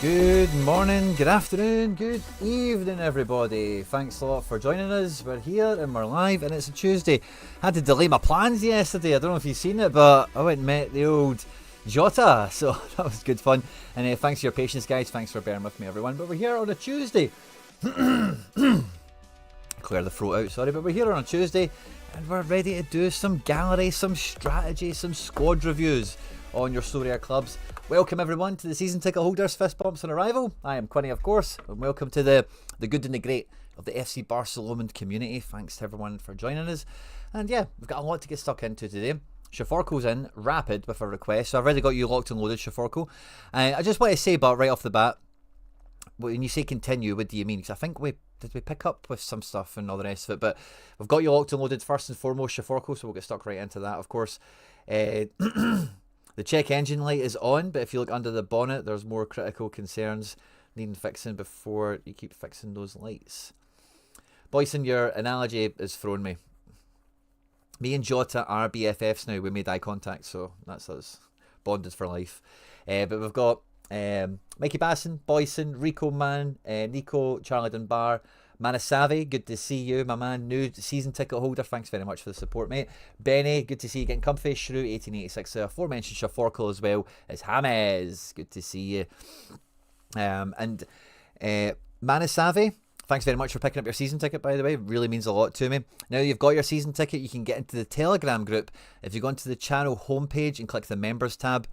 Good morning, good afternoon, good evening everybody. Thanks a lot for joining us. We're here and we're live and it's a Tuesday. Had to delay my plans yesterday. I don't know if you've seen it, but I went and met the old Jota, so that was good fun. And thanks for your patience, guys. Thanks for bearing with me, everyone. But we're here on a Tuesday. Clear the throat out, sorry. But we're here on a Tuesday and we're ready to do some gallery, some strategy, some squad reviews on your Sorare clubs. Welcome everyone to the season ticket holders, fist bumps on arrival. I am Quinny, of course, and welcome to the good and the great of the FC Barcelona community. Thanks to everyone for joining us. And yeah, we've got a lot to get stuck into today. Shaforko's in, rapid with a request. So I've already got you locked and loaded, Shaforko. I just want to say, but right off the bat, when you say continue, what do you mean? Because I think did we pick up with some stuff and all the rest of it, but we've got you locked and loaded first and foremost, Shaforko, so we'll get stuck right into that, of course. The check engine light is on, but if you look under the bonnet, there's more critical concerns needing fixing before you keep fixing those lights. Boyson, your analogy has thrown me. Me and Jota are BFFs now. We made eye contact, so that's us bonded for life. But we've got Mikey Basson, Boyson, Rico Man, Nico, Charlie Dunbar, Manasavi, good to see you, my man. New season ticket holder, thanks very much for the support, mate. Benny, good to see you getting comfy. Shrew, 1886, aforementioned Shaforkle as well as James, good to see you. And Manasavi, thanks very much for picking up your season ticket, by the way. It really means a lot to me. Now you've got your season ticket, you can get into the Telegram group. If you go into the channel homepage and click the members tab,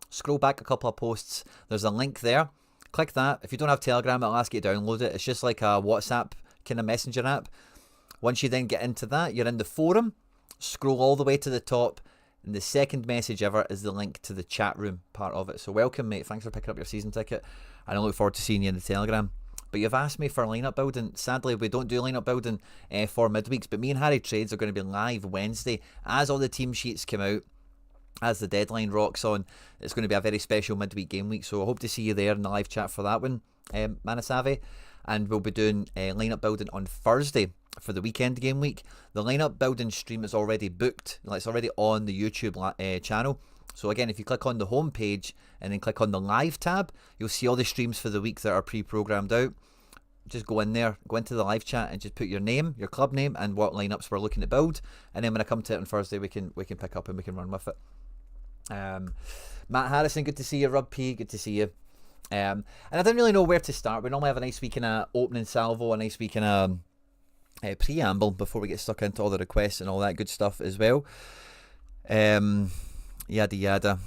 scroll back a couple of posts, there's a link there. Click that. If you don't have Telegram, it'll ask you to download it. It's just like a WhatsApp kind of messenger app. Once you then get into that, you're in the forum. Scroll all the way to the top. And the second message ever is the link to the chat room part of it. So welcome, mate. Thanks for picking up your season ticket. And I look forward to seeing you in the Telegram. But you've asked me for lineup building. Sadly, we don't do lineup building for midweeks. But me and Harry Trades are going to be live Wednesday as all the team sheets come out. As the deadline rocks on, it's going to be a very special midweek game week, so I hope to see you there in the live chat for that one, Manasavi. And we'll be doing lineup building on Thursday for the weekend game week. The lineup building stream is already booked, it's already on the YouTube channel. So again, if you click on the home page and then click on the live tab, you'll see all the streams for the week that are pre-programmed out. Just go in there, go into the live chat and just put your name, your club name, and what lineups we're looking to build. And then when I come to it on Thursday, we can pick up and we can run with it. Matt Harrison, good to see you. Rob P, good to see you. And I didn't really know where to start. We normally have a nice week in a opening salvo, a nice week in a preamble before we get stuck into all the requests and all that good stuff as well. Yada yada.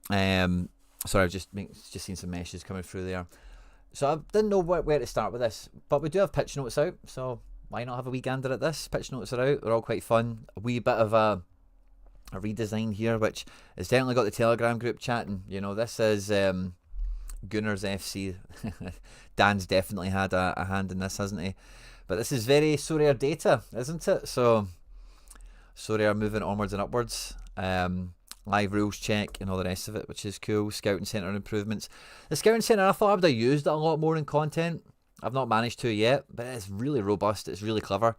Sorry, I've just seen some messages coming through there. So I didn't know where to start with this, but we do have pitch notes out, so why not have a wee gander at this? Pitch notes are out, they're all quite fun. A wee bit of a redesign here, which has definitely got the Telegram group chatting. You know, this is Gunners FC. Dan's definitely had a hand in this, hasn't he? But this is very Sorare data, isn't it? So Sorare moving onwards and upwards. live rules check and all the rest of it, which is cool. Scouting Centre improvements. The Scouting Centre, I thought I would have used it a lot more in content. I've not managed to yet, but it's really robust. It's really clever.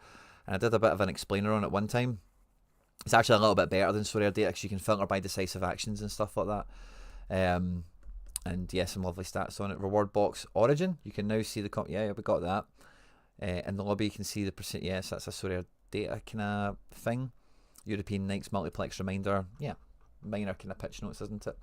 And I did a bit of an explainer on it one time. It's actually a little bit better than Sorare data because you can filter by decisive actions and stuff like that. And yeah, some lovely stats on it. Reward box origin. You can now see the... yeah, we got that. In the lobby, you can see the percent. Yes, that's a Sorare data kind of thing. European Nights multiplex reminder. Yeah, minor kind of pitch notes, isn't it?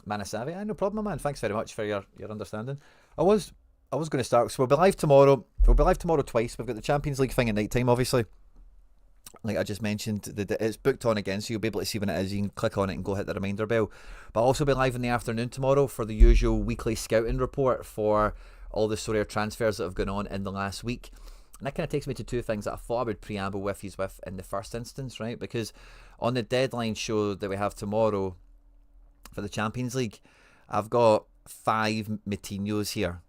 Manasavi, no problem, man. Thanks very much for your understanding. I was going to start. So we'll be live tomorrow. We'll be live tomorrow twice. We've got the Champions League thing at night time, obviously. Like I just mentioned, it's booked on again, so you'll be able to see when it is. You can click on it and go hit the reminder bell. But I'll also be live in the afternoon tomorrow for the usual weekly scouting report for all the Sorare transfers that have gone on in the last week. And that kind of takes me to two things that I thought I would preamble with you with in the first instance, right? Because on the deadline show that we have tomorrow for the Champions League, I've got 5 Moutinhos here,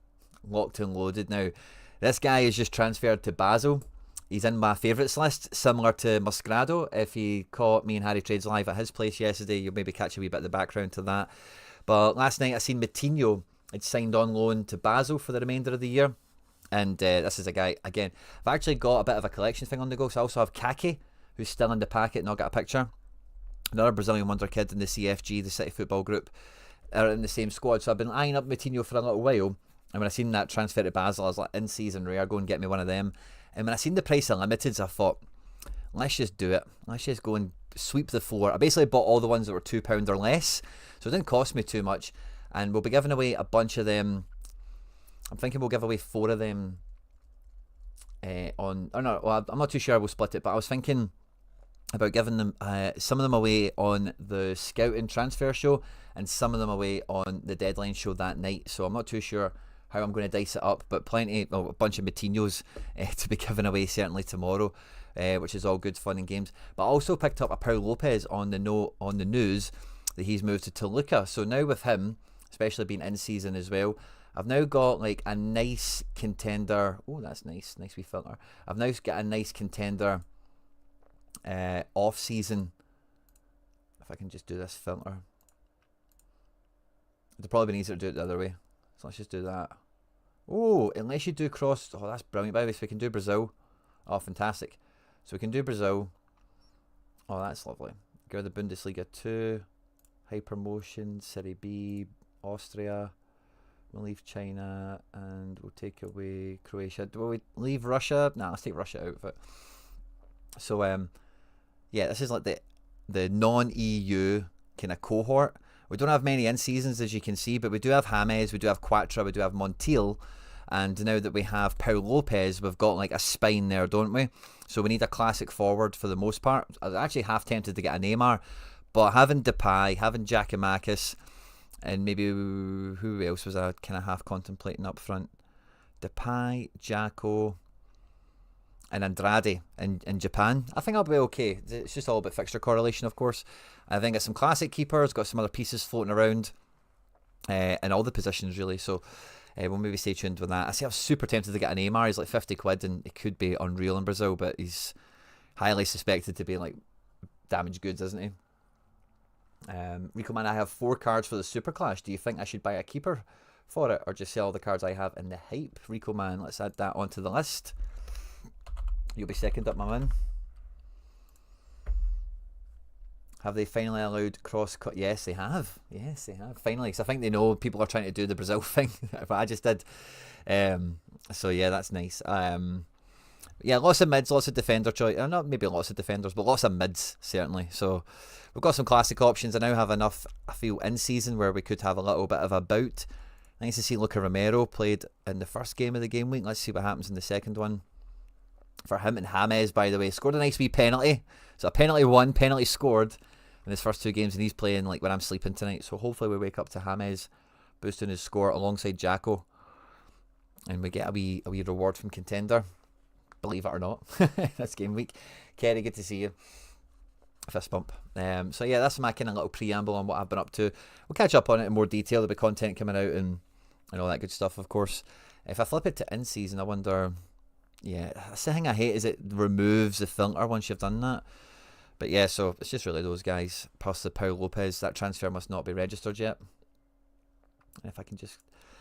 locked and loaded. Now, this guy is just transferred to Basel. He's in my favourites list, similar to Musgrado. If he caught me and Harry Trades live at his place yesterday, you'll maybe catch a wee bit of the background to that. But last night I seen Moutinho had signed on loan to Basel for the remainder of the year. And this is a guy, again, I've actually got a bit of a collection thing on the go. So I also have Kake, who's still in the packet, and I'll get a picture. Another Brazilian wonder kid in the CFG, the City Football Group, are in the same squad. So I've been eyeing up Moutinho for a little while. And when I seen that transfer to Basel, I was like, in season rare, go and get me one of them. And when I seen the price of limiteds, I thought, let's just do it. Let's just go and sweep the floor. I basically bought all the ones that were £2 or less, so it didn't cost me too much. And we'll be giving away a bunch of them. I'm thinking we'll give away 4 of them I'm not too sure we'll split it, but I was thinking about giving them some of them away on the scouting transfer show and some of them away on the deadline show that night. So I'm not too sure how I'm going to dice it up, but a bunch of Moutinhos to be given away certainly tomorrow, which is all good fun and games. But I also picked up a Pau Lopez on the news that he's moved to Toluca. So now with him, especially being in season as well, I've now got like a nice contender. Oh, that's nice wee filter. I've now got a nice contender off season. If I can just do this filter, it'd probably be easier to do it the other way. So let's just do that. Oh, unless you do cross. Oh, that's brilliant, by the way. So we can do Brazil. Oh, fantastic. So we can do Brazil. Oh, that's lovely. Go to the Bundesliga 2. High promotion. Serie B. Austria. We'll leave China. And we'll take away Croatia. Do we leave Russia? Nah, let's take Russia out of it. So, yeah, this is like the non-EU kind of cohort. We don't have many in-seasons, as you can see, but we do have James, we do have Quatra, we do have Montiel, and now that we have Pau Lopez, we've got like a spine there, don't we? So we need a classic forward for the most part. I was actually half tempted to get a Neymar, but having Depay, having Giakoumakis, and maybe who else was I kind of half contemplating up front? Depay, Jacko, and Andrade in Japan. I think I'll be okay. It's just all about fixture correlation, of course. I think got some classic keepers, got some other pieces floating around, in all the positions really. So we'll maybe stay tuned with that. I was super tempted to get an Neymar. He's like 50 quid and it could be unreal in Brazil, but he's highly suspected to be like damaged goods, isn't he? Rico Man, I have 4 cards for the Super Clash. Do you think I should buy a keeper for it or just sell all the cards I have in the hype? Rico Man, let's add that onto the list. You'll be second up, my man. Have they finally allowed cross-cut? Yes, they have. Yes, they have. Finally, because I think they know people are trying to do the Brazil thing. But I just did. So, yeah, that's nice. Yeah, lots of mids, lots of defender choice. Not maybe lots of defenders, but lots of mids, certainly. So, we've got some classic options. I now have enough, I feel, in season where we could have a little bit of a bout. Nice to see Luca Romero played in the first game of the game week. Let's see what happens in the second one. For him and James, by the way, scored a nice wee penalty. So a penalty won, penalty scored in his first 2 games, and he's playing like when I'm sleeping tonight. So hopefully we wake up to James boosting his score alongside Jacko, and we get a wee reward from contender. Believe it or not, that's game week. Kerry, good to see you. Fist bump. So yeah, that's my kind of little preamble on what I've been up to. We'll catch up on it in more detail. There'll be content coming out and all that good stuff, of course. If I flip it to in season, I wonder. Yeah, that's the thing I hate is it removes the filter once you've done that. But yeah, so it's just really those guys. Plus the Pau Lopez. That transfer must not be registered yet. And if I can just...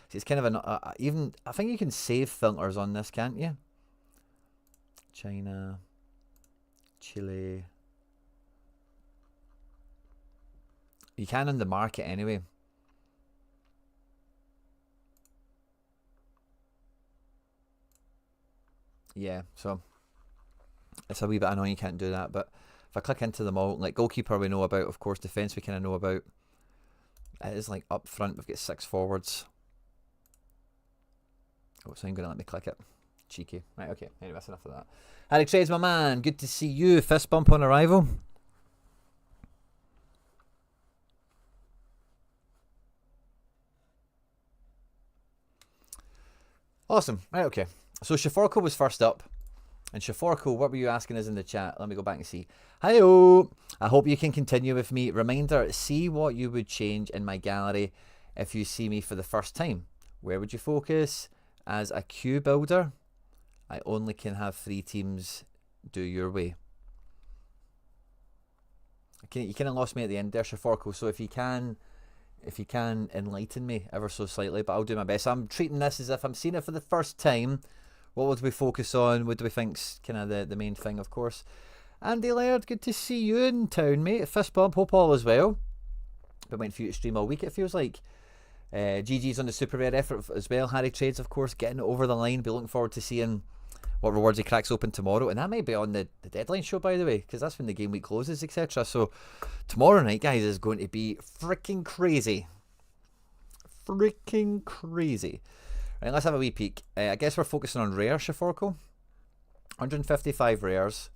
See, it's kind of an... even... I think you can save filters on this, can't you? China. Chile. You can on the market anyway. Yeah, so it's a wee bit annoying you can't do that, but if I click into them all, like goalkeeper we know about, of course, defence we kind of know about. It is like up front, we've got 6 forwards. Oh, so I'm going to let me click it. Cheeky. Right, okay, anyway, that's enough of that. Harry Trades, my man, good to see you. Fist bump on arrival. Awesome, right, okay. So Shaforko was first up. And Shaforko, what were you asking us in the chat? Let me go back and see. Hi-oh! I hope you can continue with me. Reminder, see what you would change in my gallery if you see me for the first time. Where would you focus? As a queue builder, I only can have 3 teams. Do your way. You kind of lost me at the end there, Shaforko. So if you can enlighten me ever so slightly, but I'll do my best. I'm treating this as if I'm seeing it for the first time. What would we focus on? What do we think's kind of the main thing, of course? Andy Laird, good to see you in town, mate. Fist bump, hope all is well. Been waiting for you to stream all week, it feels like. GG's on the super rare effort as well. Harry Trades, of course, getting it over the line. Be looking forward to seeing what rewards he cracks open tomorrow. And that might be on the deadline show, by the way, because that's when the game week closes, etc. So tomorrow night, guys, is going to be freaking crazy. Freaking crazy. Right, let's have a wee peek. I guess we're focusing on rare, Shaforko. 155 rares.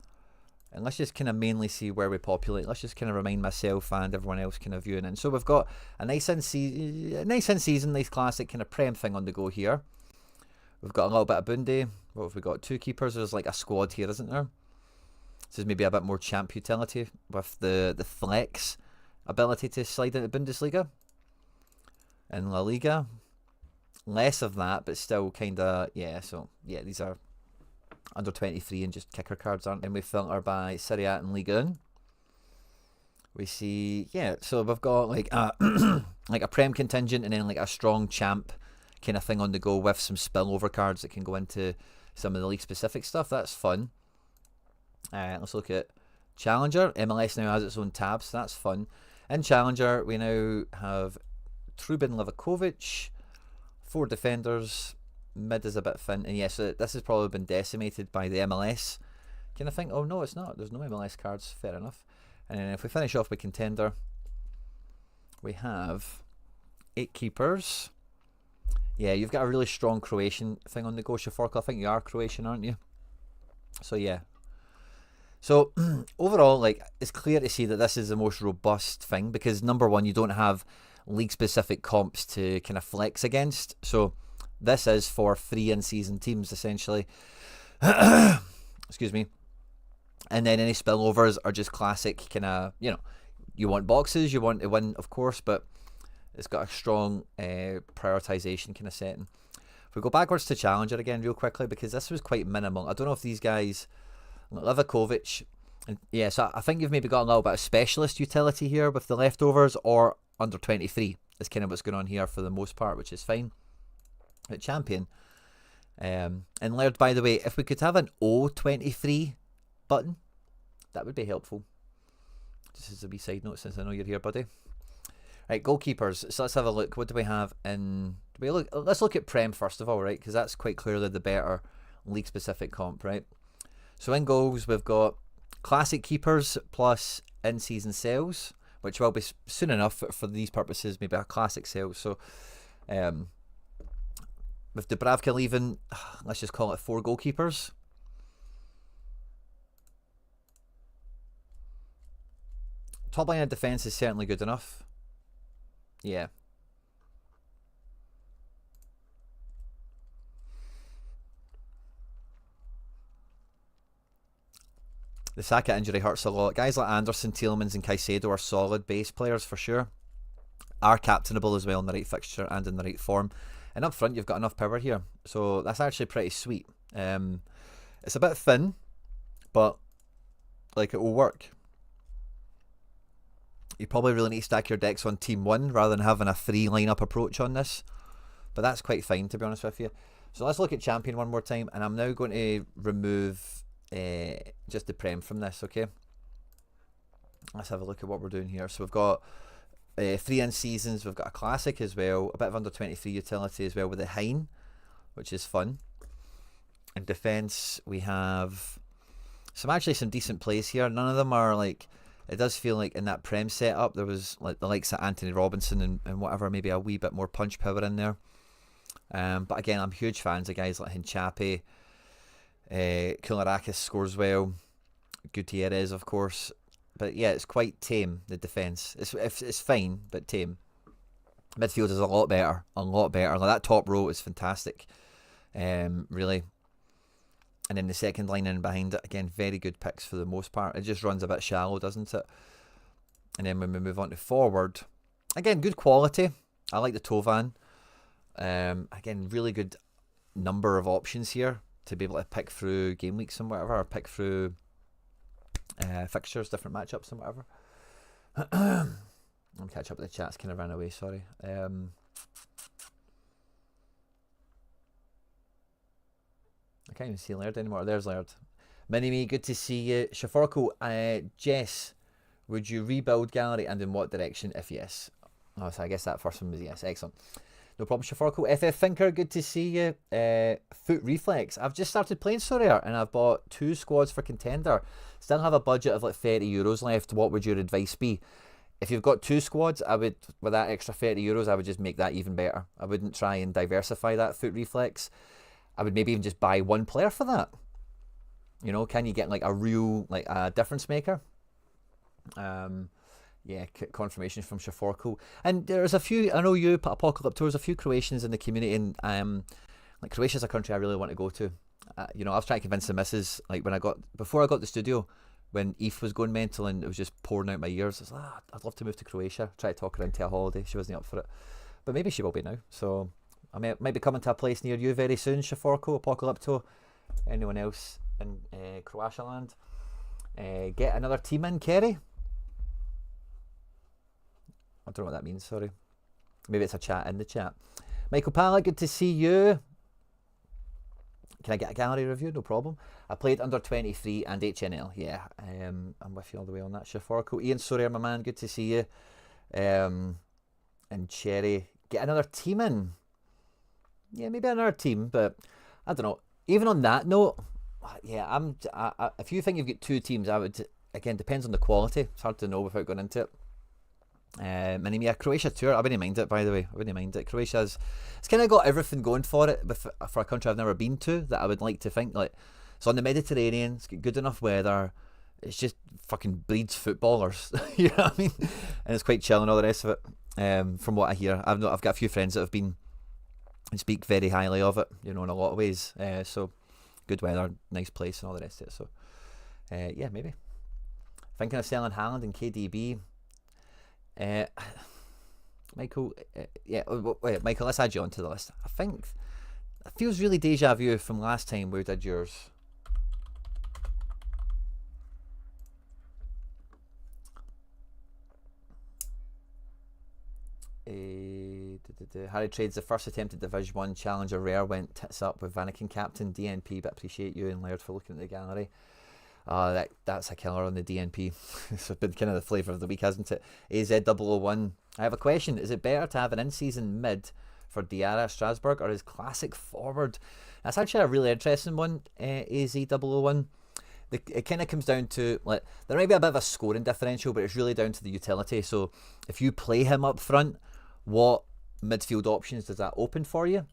And let's just kind of mainly see where we populate. Let's just kind of remind myself and everyone else kind of viewing in. So we've got a nice in season, nice classic kind of Prem thing on the go here. We've got a little bit of Bundy. What have we got? 2 keepers. There's like a squad here, isn't there? This is maybe a bit more champ utility with the flex ability to slide into Bundesliga. In La Liga. Less of that, but still kind of, yeah, so, yeah, these are under 23 and just kicker cards, aren't they? And we filter by Serie A and Ligue 1. We see, yeah, so we've got like a, like a Prem contingent and then like a strong champ kind of thing on the go with some spillover cards that can go into some of the league-specific stuff. That's fun. Let's look at Challenger. MLS now has its own tab, so that's fun. In Challenger, we now have Trubin Livakovic, 4 defenders, mid is a bit thin, and yes, this has probably been decimated by the MLS. Kind of think, oh no, it's not. There's no MLS cards. Fair enough. And then if we finish off with contender, we have 8 keepers. Yeah, you've got a really strong Croatian thing on the go, Shaforko. I think you are Croatian, aren't you? So yeah. So overall, like, it's clear to see that this is the most robust thing because number one, you don't have league-specific comps to kind of flex against. So this is for 3 in-season teams, essentially. Excuse me. And then any spillovers are just classic kind of, you know, you want boxes, you want to win, of course, but it's got a strong prioritization kind of setting. If we go backwards to Challenger again real quickly, because this was quite minimal. I don't know if these guys, Livakovic, and yeah, so I think you've maybe got a little bit of specialist utility here with the leftovers, or under 23 is kind of what's going on here for the most part, which is fine. At champion. And Laird, by the way, if we could have an O23 button, that would be helpful. Just as a wee side note, since I know you're here, buddy. Right, goalkeepers. So let's have a look. What do we have in... Let's look at Prem first of all, right? Because that's quite clearly the better league-specific comp, right? So in goals, we've got classic keepers plus in-season sales, which will be soon enough for these purposes, maybe a classic sales. So with Dubravka leaving, let's just call it 4 goalkeepers. Top line of defence is certainly good enough. Yeah. The Saka injury hurts a lot. Guys like Anderson, Tielemans and Caicedo are solid base players for sure. Are captainable as well in the right fixture and in the right form. And up front you've got enough power here. So that's actually pretty sweet. It's a bit thin, but like it will work. You probably really need to stack your decks on team 1 rather than having a 3 lineup approach on this. But that's quite fine, to be honest with you. So let's look at champion one more time, and I'm now going to remove just the Prem from this, okay? Let's have a look at what we're doing here. So we've got 3 in seasons, we've got a classic as well, a bit of under 23 utility as well with the Hein, which is fun. In defence, we have some decent plays here. None of them are like, it does feel like in that Prem setup there was like the likes of Anthony Robinson and whatever, maybe a wee bit more punch power in there. But again, I'm huge fans of guys like Hinchape. Koulirakis scores well. Gutierrez, of course. But yeah, it's quite tame, the defence. It's fine, but tame. Midfield is a lot better. Like that top row is fantastic. Really. And then the second line in behind it, again, very good picks for the most part. It just runs a bit shallow, doesn't it? And then when we move on to forward, again, good quality. I like the Tovan. Again, really good number of options here to be able to pick through game weeks and whatever, or pick through fixtures, different matchups and whatever. I'm catch up with the chat's kind of ran away, sorry. I can't even see Laird anymore. There's Laird. Mini-me, good to see you. Shaforko, Jess, would you rebuild gallery and in what direction if yes? Oh, so I guess that first one was yes. Excellent. No problem, Shaforko. FF Thinker, good to see you. Foot Reflex. I've just started playing Sorare and I've bought 2 squads for Contender. Still have a budget of like €30 left. What would your advice be? If you've got 2 squads, I would, with that extra €30, I would just make that even better. I wouldn't try and diversify that Foot Reflex. I would maybe even just buy 1 player for that. You know, can you get like a real, like a difference maker? Yeah, confirmation from Shaforko. And there's a few, I know you, Apocalypse, there's a few Croatians in the community, and like Croatia's a country I really want to go to. You know, I was trying to convince the missus, like before I got the studio, when Eve was going mental and it was just pouring out my ears, I was like, I'd love to move to Croatia. Try to talk her into a holiday. She wasn't up for it. But maybe she will be now. So I might be coming to a place near you very soon, Shaforko, Apocalypto, anyone else in Croatia land. Get another team in, Kerry. I don't know what that means, sorry. Maybe it's a chat in the chat. Michael Pala, good to see you. Can I get a gallery review? No problem. I played under 23 and HNL. Yeah, I'm with you all the way on that. Shaforko. Ian Sorare, my man, good to see you. And Cherry, get another team in. Yeah, maybe another team, but I don't know. Even on that note, yeah, if you think you've got 2 teams, I would, again, depends on the quality. It's hard to know without going into it. Yeah, Croatia tour, I wouldn't mind it, by the way. I wouldn't mind it. Croatia's, it's kind of got everything going for it, for a country I've never been to, that I would like to think. Like, it's on the Mediterranean, it's got good enough weather, it's just fucking breeds footballers. You know what I mean? And it's quite chill and all the rest of it. From what I hear, I've got a few friends that have been and speak very highly of it, you know, in a lot of ways. So good weather, nice place and all the rest of it. So yeah, maybe. Thinking of selling Haaland and KDB. Michael, yeah, wait, Michael, let's add you onto the list. I think it feels really deja vu from last time we did yours. Harry Trades, the first attempt at Division 1 Challenger Rare went tits up with Vanakin Captain DNP, but appreciate you and Laird for looking at the gallery. That's a killer on the DNP. It's been kind of the flavour of the week, hasn't it? AZ001. I have a question. Is it better to have an in-season mid for Diarra Strasbourg or his classic forward? That's actually a really interesting one, AZ001. It kind of comes down to, like, there might be a bit of a scoring differential, but it's really down to the utility. So if you play him up front, what midfield options does that open for you?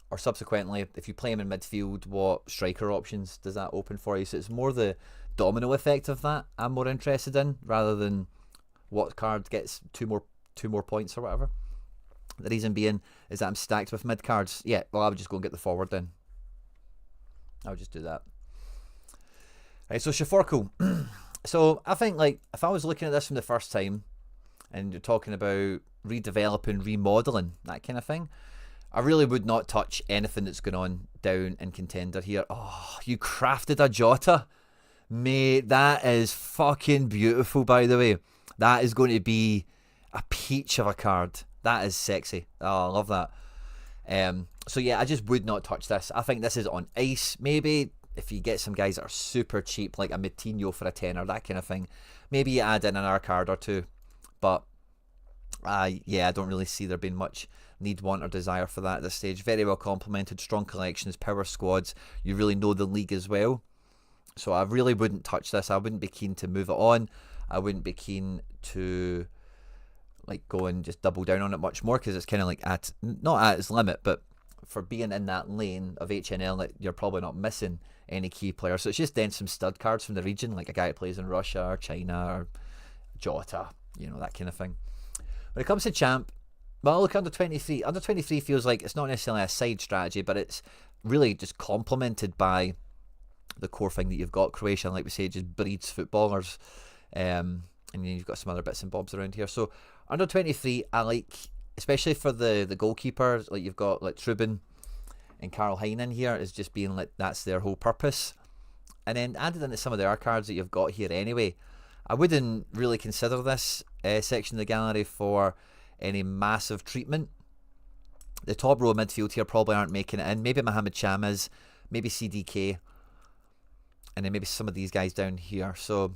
Or subsequently, if you play him in midfield, what striker options does that open for you? So it's more the domino effect of that I'm more interested in, rather than what card gets two more points or whatever. The reason being is that I'm stacked with mid cards. Yeah, well, I would just go and get the forward then. I would just do that. Right, so Shaforko. So I think, like, if I was looking at this from the first time and you're talking about redeveloping, remodeling, that kind of thing, I really would not touch anything that's going on down in Contender here. Oh, you crafted a Jota? Mate, that is fucking beautiful, by the way. That is going to be a peach of a card. That is sexy. Oh, I love that. So yeah, I just would not touch this. I think this is on ice. Maybe if you get some guys that are super cheap, like a Matinho for a tenner, that kind of thing, maybe you add in another card or two. But yeah, I don't really see there being much need, want, or desire for that at this stage. Very well complemented, strong collections, power squads. You really know the league as well. So I really wouldn't touch this. I wouldn't be keen to move it on. I wouldn't be keen to like go and just double down on it much more, because it's kind of like not at its limit, but for being in that lane of HNL, like, you're probably not missing any key players. So it's just then some stud cards from the region, like a guy that plays in Russia or China or Jota, you know, that kind of thing. When it comes to champ, well, look, under 23. Under 23 feels like it's not necessarily a side strategy, but it's really just complemented by the core thing that you've got. Croatia, like we say, just breeds footballers. And then you've got some other bits and bobs around here. So under 23, I like, especially for the goalkeepers, like you've got like Trubin and Karl Hein in here, is just being like, that's their whole purpose. And then added into some of the other cards that you've got here anyway, I wouldn't really consider this section of the gallery for any massive treatment. The top row of midfield here probably aren't making it in. Maybe Mohamed Cham is, maybe CDK, and then maybe some of these guys down here. So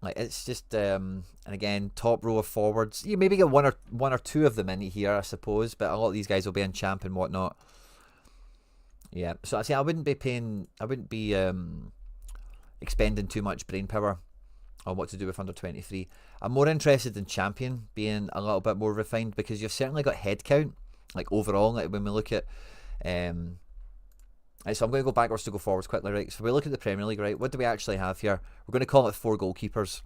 like, it's just and again, top row of forwards, you maybe get one or two of them in here, I suppose, but a lot of these guys will be in champ and whatnot. Yeah, so I say I wouldn't be expending too much brain power on what to do with under 23. I'm more interested in champion being a little bit more refined, because you've certainly got head count, like overall, like when we look at so I'm going to go backwards to go forwards quickly, right? So we look at the Premier League, right? What do we actually have here? We're going to call it 4 goalkeepers.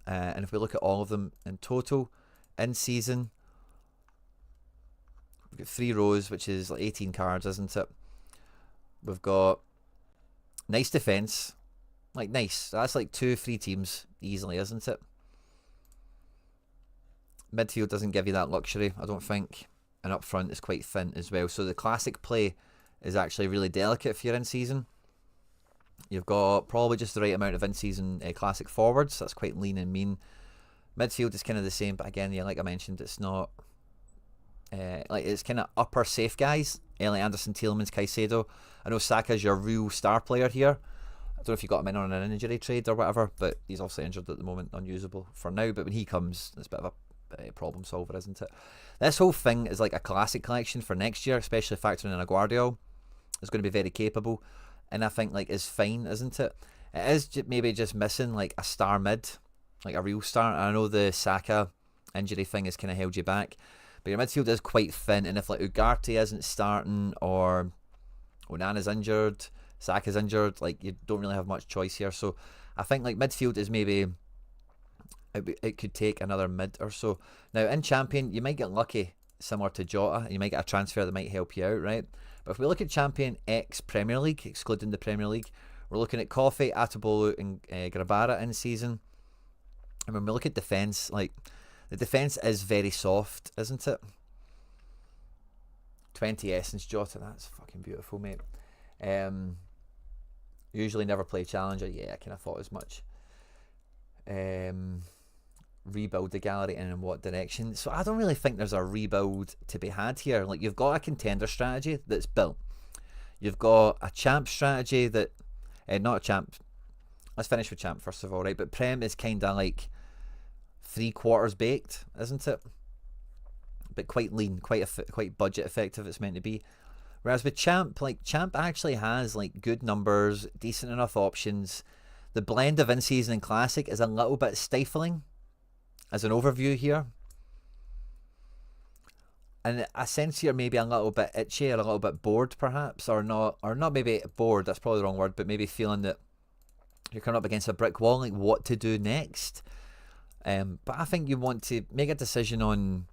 And if we look at all of them in total, in season, we've got 3 rows, which is like 18 cards, isn't it? We've got nice defence. Like, nice. That's like 2-3 teams easily, isn't it? Midfield doesn't give you that luxury, I don't think. And up front is quite thin as well. So the classic play is actually really delicate if you're in season. You've got probably just the right amount of in-season classic forwards. That's quite lean and mean. Midfield is kind of the same, but again, yeah, like I mentioned, it's not like, it's kind of upper safe guys. Elliot Anderson, Tielemans, Caicedo. I know Saka's your real star player here. I don't know if you got him in on an injury trade or whatever, but he's obviously injured at the moment, unusable for now. But when he comes, it's a bit of a problem solver, isn't it? This whole thing is like a classic collection for next year, especially factoring in a Guardiola. It's going to be very capable, and I think like is fine, isn't it? It is maybe just missing like a star mid, like a real star. I know the Saka injury thing has kind of held you back, but your midfield is quite thin, and if like Ugarte isn't starting or Onana's injured, Saka's injured, like you don't really have much choice here. So I think like midfield is maybe it could take another mid or so. Now in Champion, you might get lucky, similar to Jota, and you might get a transfer that might help you out, right? But if we look at Champion X Premier League, excluding the Premier League, we're looking at Coffey, Atobolu, and Grabara in season. And when we look at defence, like the defence is very soft, isn't it? 20 essence Jota, that's fucking beautiful, mate. Usually never play Challenger. Yeah, I kind of thought as much. Rebuild the gallery and in what direction? So I don't really think there's a rebuild to be had here. Like, you've got a contender strategy that's built. You've got a champ strategy that, not a champ. Let's finish with champ first of all, right? But Prem is kind of like 3/4 baked, isn't it? But quite lean, quite budget effective. It's meant to be. Whereas with champ, like champ actually has like good numbers, decent enough options. The blend of in-season and classic is a little bit stifling as an overview here. And I sense you're maybe a little bit itchy or a little bit bored perhaps, or not maybe bored, that's probably the wrong word, but maybe feeling that you're coming up against a brick wall, like what to do next. But I think you want to make a decision on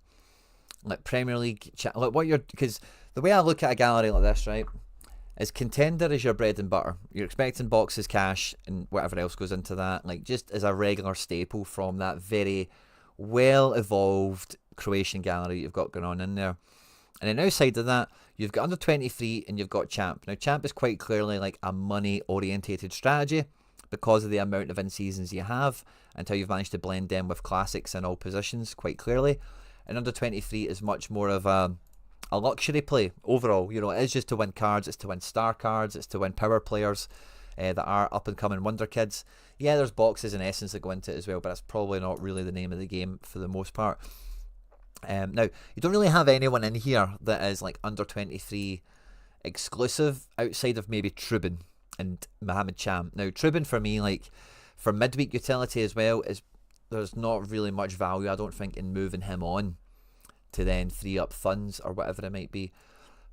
like Premier League, like what you're, because the way I look at a gallery like this, right, is contender is your bread and butter. You're expecting boxes, cash, and whatever else goes into that, like just as a regular staple from that very well evolved Croatian gallery you've got going on in there. And then outside of that, you've got under 23 and you've got champ. Now champ is quite clearly like a money orientated strategy because of the amount of in-seasons you have and how you've managed to blend them with classics in all positions quite clearly. And under 23 is much more of a luxury play overall. You know, it is just to win cards, it's to win star cards, it's to win power players that are up and coming wonder kids. Yeah, there's boxes and essence that go into it as well, but that's probably not really the name of the game for the most part. Now, you don't really have anyone in here that is like under 23 exclusive outside of maybe Trubin and Mohamed Cham. Now, Trubin for me, like for midweek utility as well, is there's not really much value, I don't think, in moving him on to then free up funds or whatever it might be.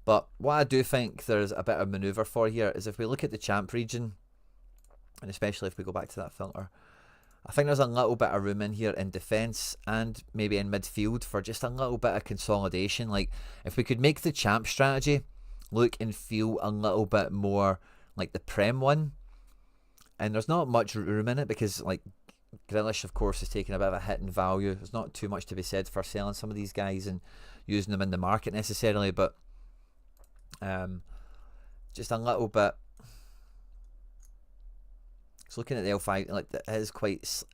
But what I do think there's a bit of manoeuvre for here is if we look at the champ region, and especially if we go back to that filter, I think there's a little bit of room in here in defence and maybe in midfield for just a little bit of consolidation. Like if we could make the champ strategy look and feel a little bit more like the Prem one, and there's not much room in it because like Grealish of course is taking a bit of a hit in value. There's not too much to be said for selling some of these guys and using them in the market necessarily, but just a little bit. So looking at the L5, like it is quite, it's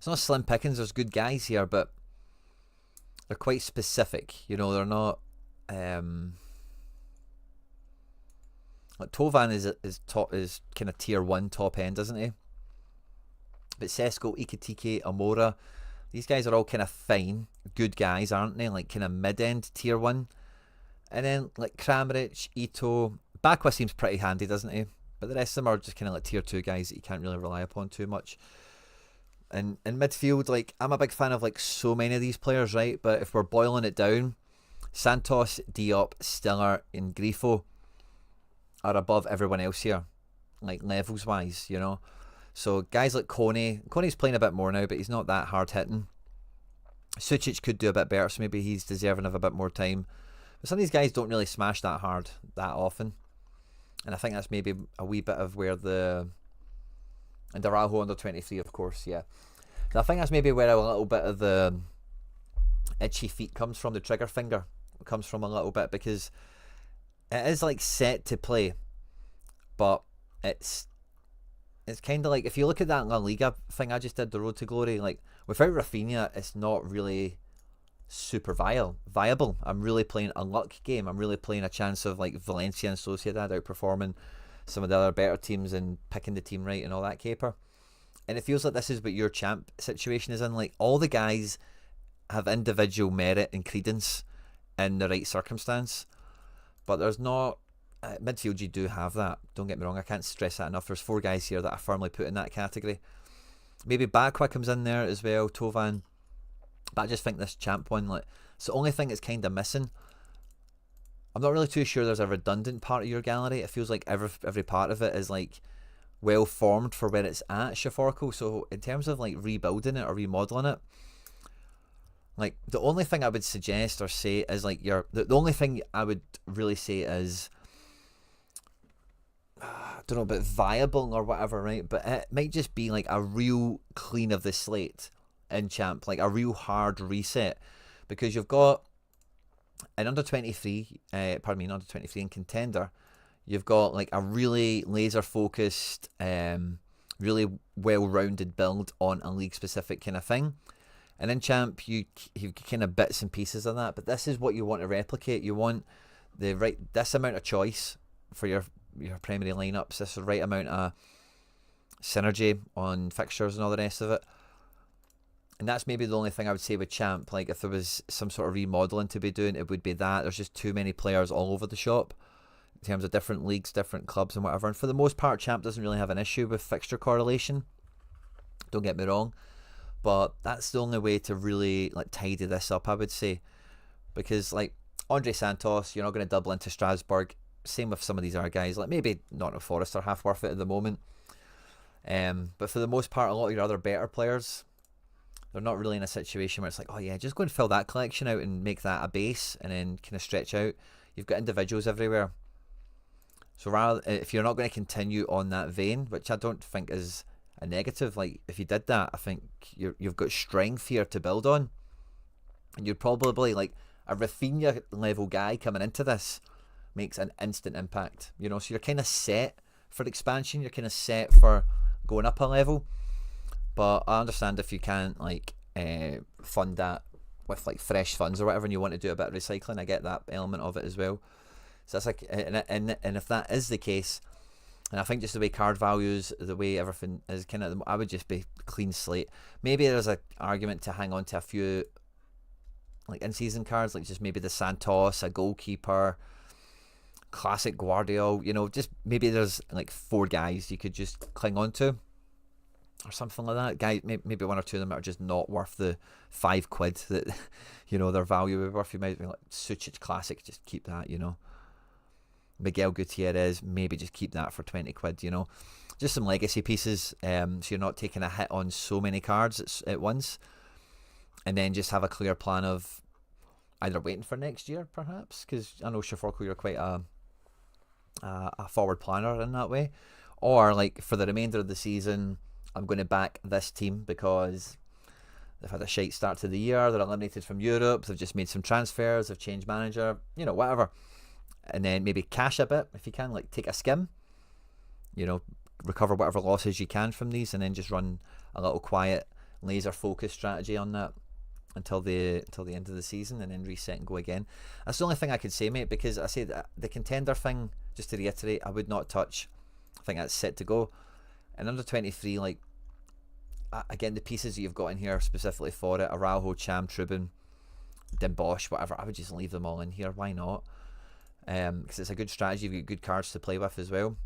not slim pickings, there's good guys here, but they're quite specific, you know, they're not, like Tovan is kind of tier 1 top end, isn't he? But Sesko, Ikitike, Amora, these guys are all kind of fine, good guys, aren't they? Like kind of mid-end tier 1. And then like Kramaric, Ito, Bakwa seems pretty handy, doesn't he? But the rest of them are just kind of like tier 2 guys that you can't really rely upon too much. And in midfield, like I'm a big fan of like so many of these players, right? But if we're boiling it down, Santos, Diop, Stiller, and Grifo are above everyone else here, like levels wise, you know. So guys like Coney's playing a bit more now, but he's not that hard hitting. Sucic could do a bit better, so maybe he's deserving of a bit more time. But some of these guys don't really smash that hard that often. And I think that's maybe a wee bit of where and Araujo under 23, of course, yeah. So I think that's maybe where a little bit of the itchy feet comes from, the trigger finger comes from a little bit, because it is like set to play, but it's kind of like, if you look at that La Liga thing I just did, the Road to Glory, like without Rafinha, it's not really super viable. I'm really playing a luck game. I'm really playing a chance of like Valencia and Sociedad outperforming some of the other better teams and picking the team right and all that caper. And it feels like this is what your champ situation is in. Like all the guys have individual merit and credence in the right circumstance, but there's not midfield. You do have that, don't get me wrong, I can't stress that enough. There's 4 guys here that I firmly put in that category. Maybe Bakwa comes in there as well, Tovan. But I just think this champ one, like, it's the only thing that's kind of missing. I'm not really too sure there's a redundant part of your gallery. It feels like every part of it is like well formed for where it's at, Shaforko. So in terms of like rebuilding it or remodeling it, like the only thing I would suggest or say is like the only thing I would really say is, I don't know about viable or whatever, right? But it might just be like a real clean of the slate in champ, like a real hard reset, because you've got an under 23 under 23 in contender, you've got like a really laser focused, really well-rounded build on a league specific kind of thing, and in champ you kind of bits and pieces of that. But this is what you want to replicate. You want this amount of choice for your primary lineups, this right amount of synergy on fixtures and all the rest of it. And that's maybe the only thing I would say with champ. Like if there was some sort of remodeling to be doing, it would be that. There's just too many players all over the shop in terms of different leagues, different clubs and whatever. And for the most part, champ doesn't really have an issue with fixture correlation, don't get me wrong, but that's the only way to really like tidy this up, I would say. Because like Andre Santos, you're not going to double into Strasbourg. Same with some of these other guys, like maybe Nottingham Forest are half worth it at the moment. But for the most part, a lot of your other better players, they're not really in a situation where it's like, oh yeah, just go and fill that collection out and make that a base and then kind of stretch out. You've got individuals everywhere. So rather, if you're not going to continue on that vein, which I don't think is a negative, like if you did that, I think you've got strength here to build on. And you'd probably, like, a Rafinha level guy coming into this makes an instant impact. You know, so you're kind of set for expansion. You're kind of set for going up a level. But I understand if you can't like fund that with like fresh funds or whatever, and you want to do a bit of recycling. I get that element of it as well. So that's like, and if that is the case, and I think just the way card values, the way everything is kind of, I would just be clean slate. Maybe there's an argument to hang on to a few like in-season cards, like just maybe the Santos, a goalkeeper, classic Guardiola, you know, just maybe there's like 4 guys you could just cling on to or something like that. Guys, maybe 1 or 2 of them are just not worth the £5 that, you know, their value would be worth. You might be like Sucic classic, just keep that, you know. Miguel Gutierrez, maybe just keep that for £20, you know. Just some legacy pieces, so you're not taking a hit on so many cards at once. And then just have a clear plan of either waiting for next year, perhaps, because I know Shaforko, you're quite a forward planner in that way. Or like for the remainder of the season, I'm going to back this team because they've had a shite start to the year, they're eliminated from Europe, they've just made some transfers, they've changed manager, you know, whatever. And then maybe cash a bit if you can, like take a skim, you know, recover whatever losses you can from these, and then just run a little quiet laser focused strategy on that until the end of the season, and then reset and go again. That's the only thing I could say, mate, because I say that the contender thing, just to reiterate, I would not touch. I think that's set to go. And under 23, like again, the pieces that you've got in here specifically for it, Araujo, Cham, Trubin, Dimbosh, whatever, I would just leave them all in here. Why not? Because it's a good strategy. You've got good cards to play with as well.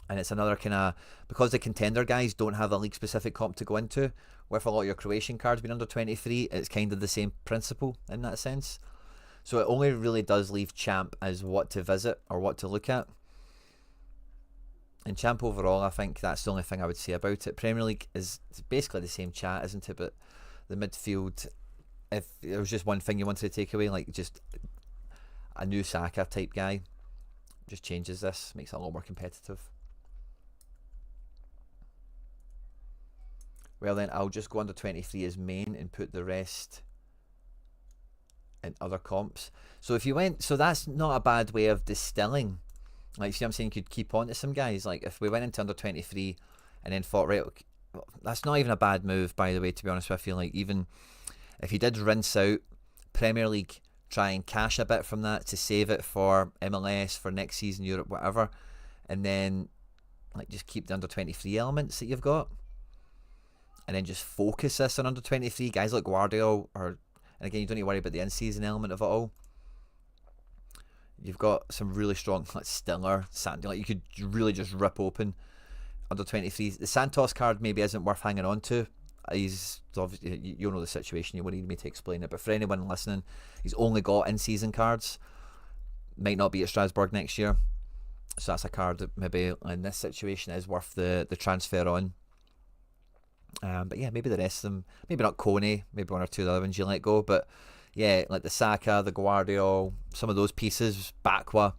And it's another kind of, because the contender guys don't have a league specific comp to go into, with a lot of your Croatian cards being under 23, it's kind of the same principle in that sense. So it only really does leave Champ as what to visit or what to look at. And Champ overall, I think that's the only thing I would say about it. Premier League is basically the same chat, isn't it? But the midfield, if there was just one thing you wanted to take away, like just a new Saka type guy, just changes this, makes it a lot more competitive. Well then, I'll just go under 23 as main and put the rest in other comps. So if you went, so that's not a bad way of distilling. Like, see what I'm saying? You could keep on to some guys. Like, if we went into under 23 and then thought, right, okay, that's not even a bad move, by the way, to be honest with you. Like, even if you did rinse out Premier League, try and cash a bit from that to save it for MLS, for next season, Europe, whatever, and then like just keep the under 23 elements that you've got, and then just focus this on under 23 guys like Guardiola, or, and again, you don't need to worry about the in-season element of it all. You've got some really strong, like Stiller, Sandy, like you could really just rip open under 23. The Santos card maybe isn't worth hanging on to. He's obviously, you'll know the situation, you won't need me to explain it, but for anyone listening, he's only got in-season cards, might not be at Strasbourg next year, so that's a card that maybe in this situation is worth the transfer on. But yeah, maybe the rest of them, maybe not Quinny, maybe 1 or 2 of the other ones you let go, but yeah, like the Saka, the Guardiola, some of those pieces, Bakwa,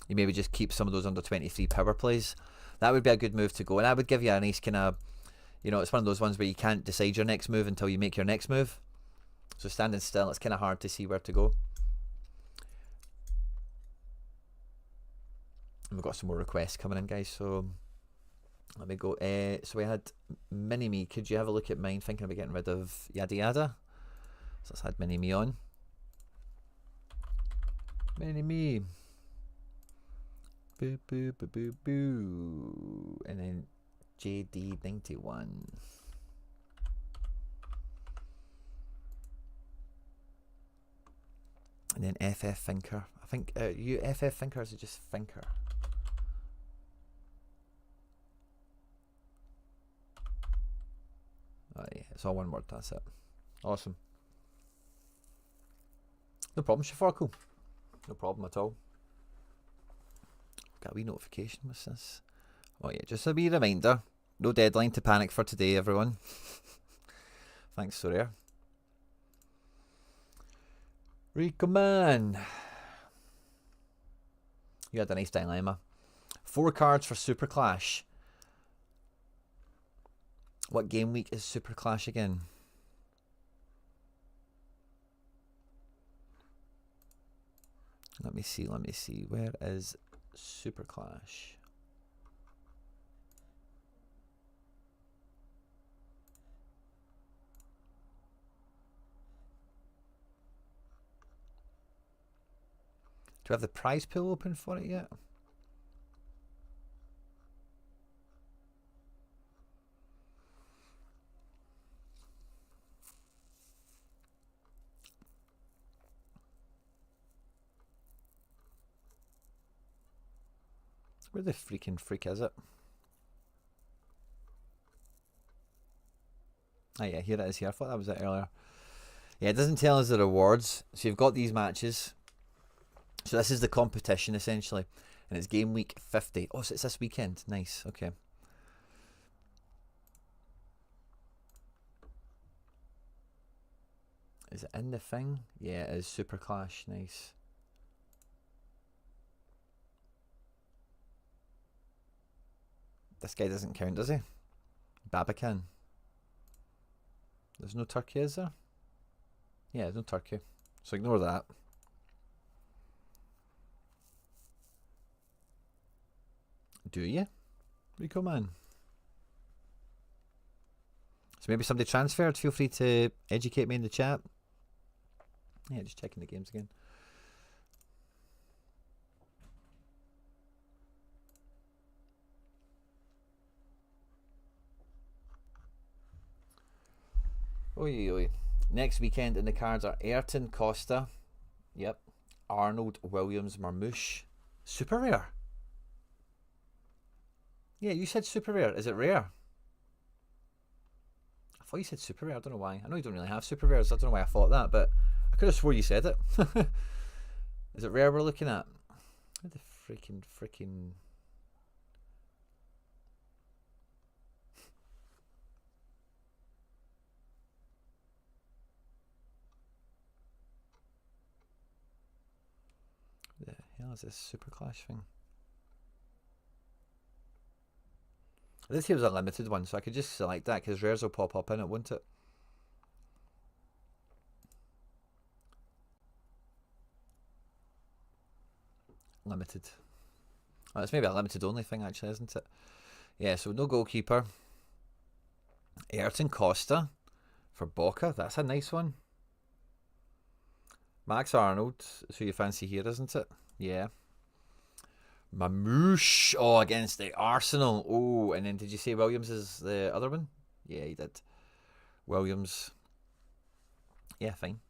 you maybe just keep some of those under 23 power plays. That would be a good move to go, and I would give you a nice kind of, you know, it's one of those ones where you can't decide your next move until you make your next move. So standing still, it's kind of hard to see where to go. And we've got some more requests coming in, guys, so let me go. So we had Mini-Me. Could you have a look at mine? Thinking about getting rid of Yada Yada. So let's add Mini-Me on. Mini-Me. Boo, boo, boo, boo, boo. And then JD91. And then FF Thinker. I think you FF Thinker, is it just Thinker? Oh yeah, it's all one word, that's it. Awesome. No problem, Shafarko. No problem at all. Got a wee notification, what's this? Oh yeah, just a wee reminder. No deadline to panic for today, everyone. Thanks, Sorare. Rico man. You had a nice dilemma. 4 cards for Super Clash. What game week is Super Clash again? Let me see. Where is Super Clash? Do we have the prize pool open for it yet? Where the freaking freak is it? Oh yeah, here it is here. I thought that was it earlier. Yeah, it doesn't tell us the rewards. So you've got these matches. So this is the competition essentially. And it's game week 50. Oh, so it's this weekend. Nice, okay. Is it in the thing? Yeah, it is. Super Clash, nice. This guy doesn't count, does he? Babacan. There's no turkey, is there? Yeah, there's no turkey. So ignore that. Do you? Rico man. So maybe somebody transferred. Feel free to educate me in the chat. Yeah, just checking the games again. Oi, oi. Next weekend in the cards are Ayrton Costa. Yep. Arnold Williams Marmouche. Super rare. Yeah, you said super rare. Is it rare? I thought you said super rare. I don't know why. I know you don't really have super rares. I don't know why I thought that, but I could have swore you said it. Is it rare we're looking at? Where the freaking... The hell is this Super Clash thing? This here was a limited one, so I could just select that because rares will pop up in it, won't it? Limited. Oh, it's maybe a limited only thing actually, isn't it? Yeah, so no goalkeeper. Ayrton Costa for Boca. That's a nice one. Max Arnold, who you fancy here, isn't it? Yeah. Mamouche. Oh, against the Arsenal. Oh, and then did you say Williams is the other one? Yeah, he did. Williams. Yeah, fine.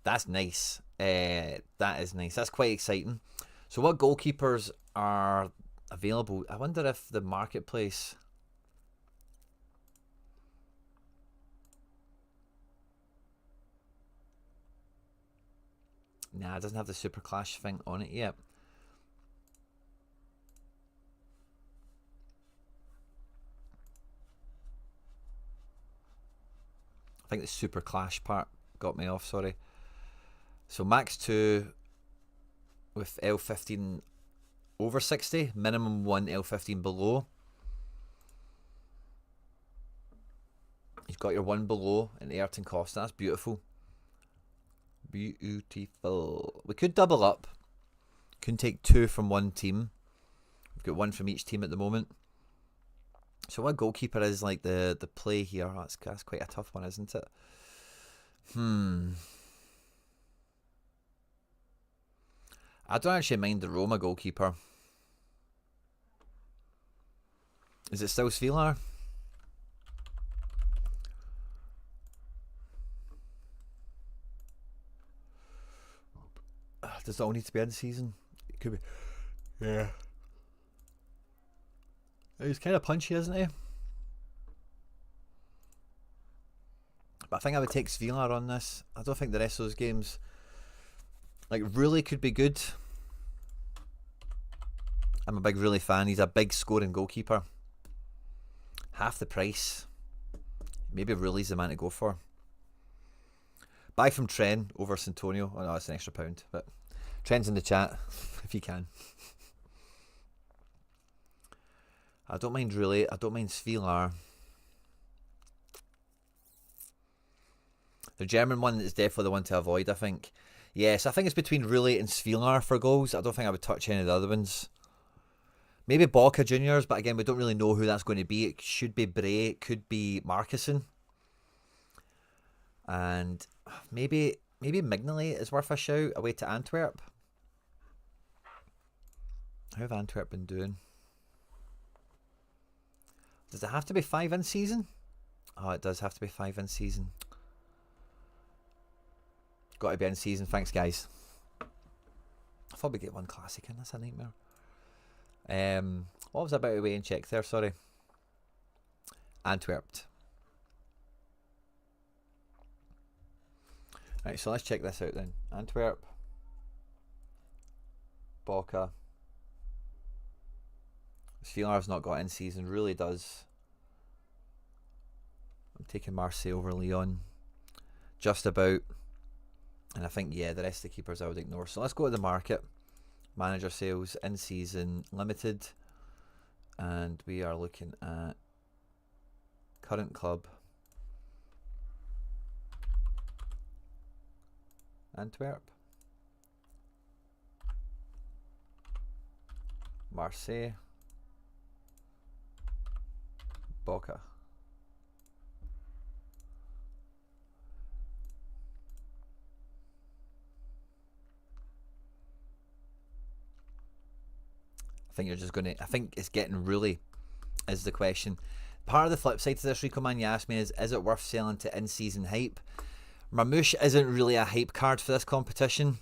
That's nice. That is nice. That's quite exciting. So what goalkeepers are available? I wonder if the marketplace... Nah, it doesn't have the Super Clash thing on it yet. I think the Super Clash part got me off, sorry. So max 2 with L15 over 60, minimum 1 L15 below. You've got your 1 below in Ayrton Costa. That's beautiful. Beautiful. We could double up. Can take 2 from one team. We've got 1 from each team at the moment. So what goalkeeper is like the play here? Oh, that's quite a tough one, isn't it? I don't actually mind the Roma goalkeeper. Is it still Svilar? Does it all need to be in season? It could be. Yeah. He's kind of punchy, isn't he? But I think I would take Svilar on this. I don't think the rest of those games like really could be good. I'm a big really fan. He's a big scoring goalkeeper. Half the price. Maybe Ruli's the man to go for. Buy from Tren over Santonio. Oh no, it's an extra £1. But Tren's in the chat if you can. I don't mind Rulli. I don't mind Svilar. The German one is definitely the one to avoid, I think. Yes, I think it's between Rulli and Svilar for goals. I don't think I would touch any of the other ones. Maybe Boca Juniors, but again, we don't really know who that's going to be. It should be Bray, it could be Markison. And maybe Mignolet is worth a shout away to Antwerp. How have Antwerp been doing? Does it have to be 5 in season? Oh, it does have to be 5 in season. Got to be in season. Thanks, guys. I thought we'd get one classic in. That's a nightmare. What was I about to weigh and check there? Sorry. Antwerp. Right, so let's check this out then. Antwerp. Boca. Svilar's not got in season. Really does. I'm taking Marseille over Lyon. Just about. And I think, yeah, the rest of the keepers I would ignore. So let's go to the market. Manager sales, in season, limited. And we are looking at current club. Antwerp. Marseille. Boca. I think you're just going to... I think it's getting really is the question. Part of the flip side to this, Rico Man, you asked me is it worth selling to in-season hype? Marmouche isn't really a hype card for this competition.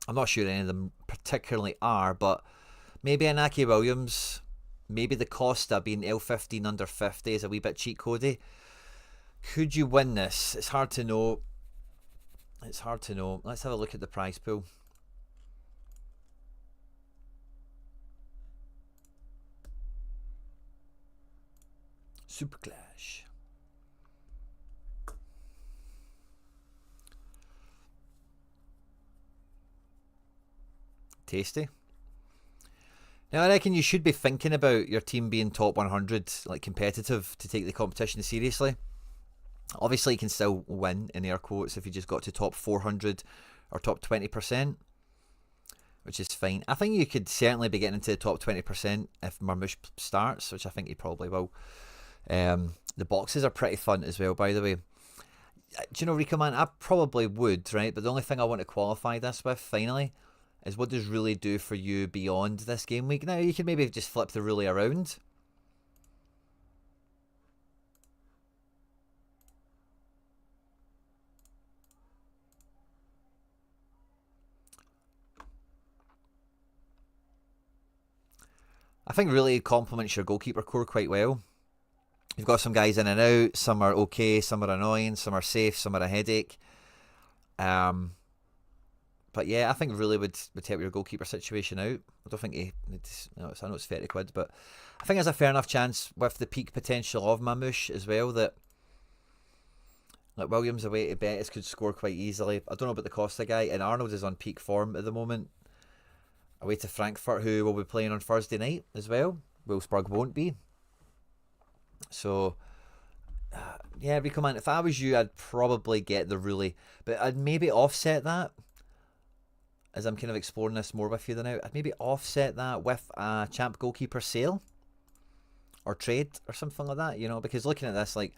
I'm not sure any of them particularly are, but maybe Inaki Williams, maybe the Costa being L15 under 50 is a wee bit cheat codey. Could you win this? It's hard to know. It's hard to know. Let's have a look at the prize pool. Super Clash. Tasty. Now I reckon you should be thinking about your team being top 100, like competitive, to take the competition seriously. Obviously you can still win in air quotes if you just got to top 400 or top 20%, which is fine. I think you could certainly be getting into the top 20% if Marmouche starts, which I think he probably will. The boxes are pretty fun as well, by the way. Do you know, Rico Man, I probably would, right? But the only thing I want to qualify this with, finally, is what does Rulli do for you beyond this game week? Now, you can maybe just flip the Rulli around. I think Rulli complements your goalkeeper core quite well. You've got some guys in and out. Some are okay, some are annoying, some are safe, some are a headache. But yeah, I think Rulli would help your goalkeeper situation out. I don't think I know it's 30 quid, but I think there's a fair enough chance with the peak potential of Marmouche as well that like Williams away to Betis could score quite easily. I don't know about the Costa guy, and Arnold is on peak form at the moment. Away to Frankfurt, who will be playing on Thursday night as well. Wolfsburg won't be. So, yeah, Rico Man, if I was you, I'd probably get the Rulli, but I'd maybe offset that, as I'm kind of exploring this more with you than now, I'd maybe offset that with a champ goalkeeper sale or trade or something like that, you know, because looking at this, like,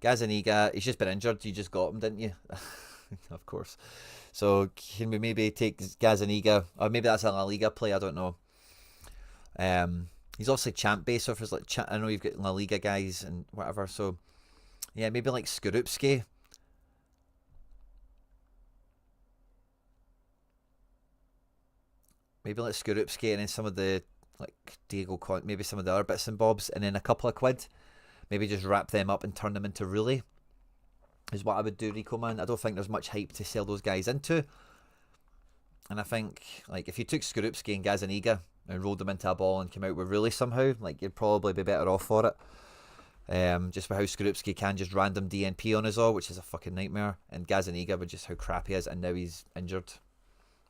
Gazzaniga, he's just been injured, you just got him, didn't you? Of course. So, can we maybe take Gazzaniga, or maybe that's a La Liga play, I don't know. He's obviously champ based, so if it's like I know you've got La Liga guys and whatever, so yeah, maybe like Skorupski. Maybe like Skorupski and then some of the like Diego Con, maybe some of the other bits and bobs, and then a couple of quid. Maybe just wrap them up and turn them into Rulli is what I would do, Rico Man. I don't think there's much hype to sell those guys into. And I think like if you took Skorupski and Gazzaniga and rolled them into a ball and came out with Rulli somehow, like you'd probably be better off for it. Just for how Skorupski can just random DNP on us all, which is a fucking nightmare. And Gazzaniga with just how crap he is, and now he's injured.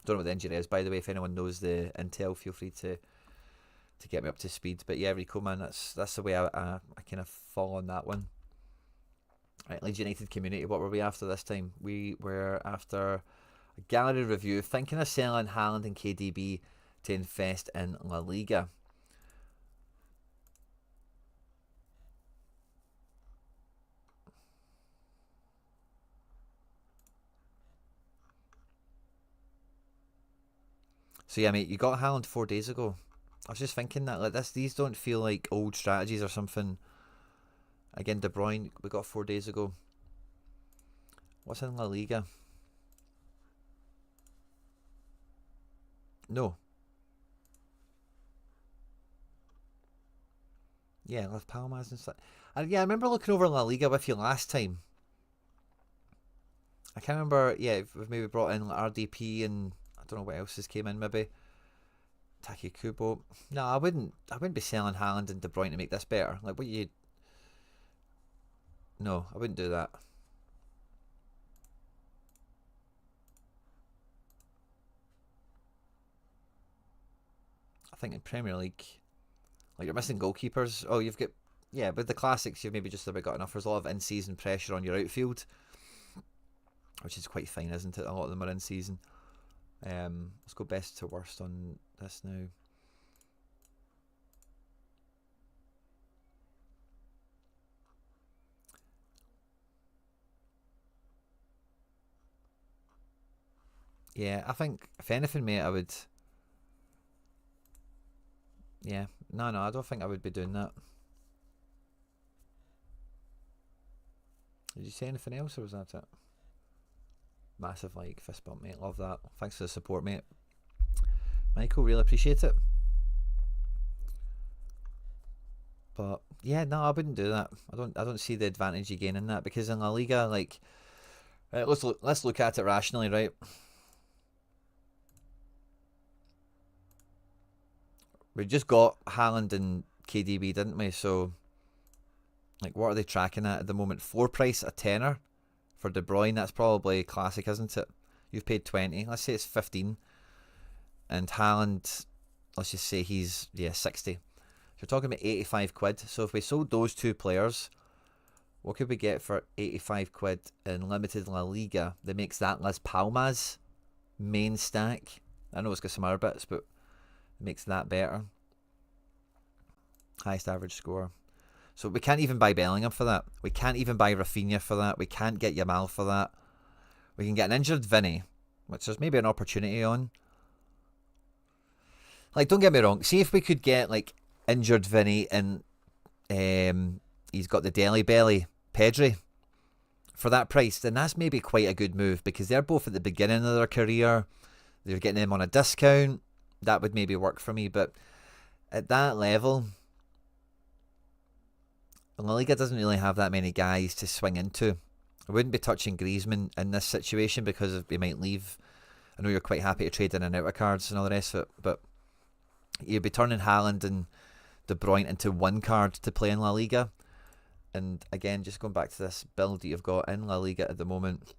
Don't know what the injury is, by the way. If anyone knows the intel, feel free to get me up to speed. But yeah, Rico Man, that's the way I kind of fall on that one. Right, Leeds United community, what were we after this time? We were after a gallery review, thinking of selling Haaland and KDB to invest in La Liga. So yeah, mate, you got Haaland 4 days ago. I was just thinking that like these don't feel like old strategies or something. Again, De Bruyne, we got 4 days ago. What's in La Liga? No. Yeah, Las Palmas and stuff. And yeah, I remember looking over La Liga with you last time. I can't remember. Yeah, we've maybe brought in like RDP and I don't know what else has came in. Maybe Taki Kubo. No, I wouldn't. I wouldn't be selling Haaland and De Bruyne to make this better. Like what you? No, I wouldn't do that. I think in Premier League, like you're missing goalkeepers. Oh, you've got with the classics, you've maybe just about got enough. There's a lot of in-season pressure on your outfield, which is quite fine, isn't it? A lot of them are in season. Let's go best to worst on this now. Yeah, I think if anything, mate, I would. Yeah, no, I don't think I would be doing that. Did you say anything else, or was that it? Massive like fist bump, mate. Love that. Thanks for the support, mate. Michael, really appreciate it. But yeah, no, I wouldn't do that. I don't see the advantage you gain in that because in La Liga, like, right, let's look at it rationally, right? We just got Haaland and KDB, didn't we? So, like, what are they tracking at the moment? Floor price a tenner for De Bruyne. That's probably classic, isn't it? You've paid 20. Let's say it's 15, and Haaland, let's just say he's 60. You're talking about 85 quid. So if we sold those two players, what could we get for 85 quid in limited La Liga that makes that Las Palmas main stack? I know it's got some other bits, but it makes that better. Highest average score. So we can't even buy Bellingham for that. We can't even buy Rafinha for that. We can't get Yamal for that. We can get an injured Vinny, which there's maybe an opportunity on. Like, don't get me wrong. See if we could get, like, injured Vinny and he's got the Deli Belly Pedri for that price, then that's maybe quite a good move because they're both at the beginning of their career. They're getting them on a discount. That would maybe work for me, but at that level, La Liga doesn't really have that many guys to swing into. I wouldn't be touching Griezmann in this situation because he might leave. I know you're quite happy to trade in and out of cards and all the rest of it, but you'd be turning Haaland and De Bruyne into one card to play in La Liga. And again, just going back to this build that you've got in La Liga at the moment.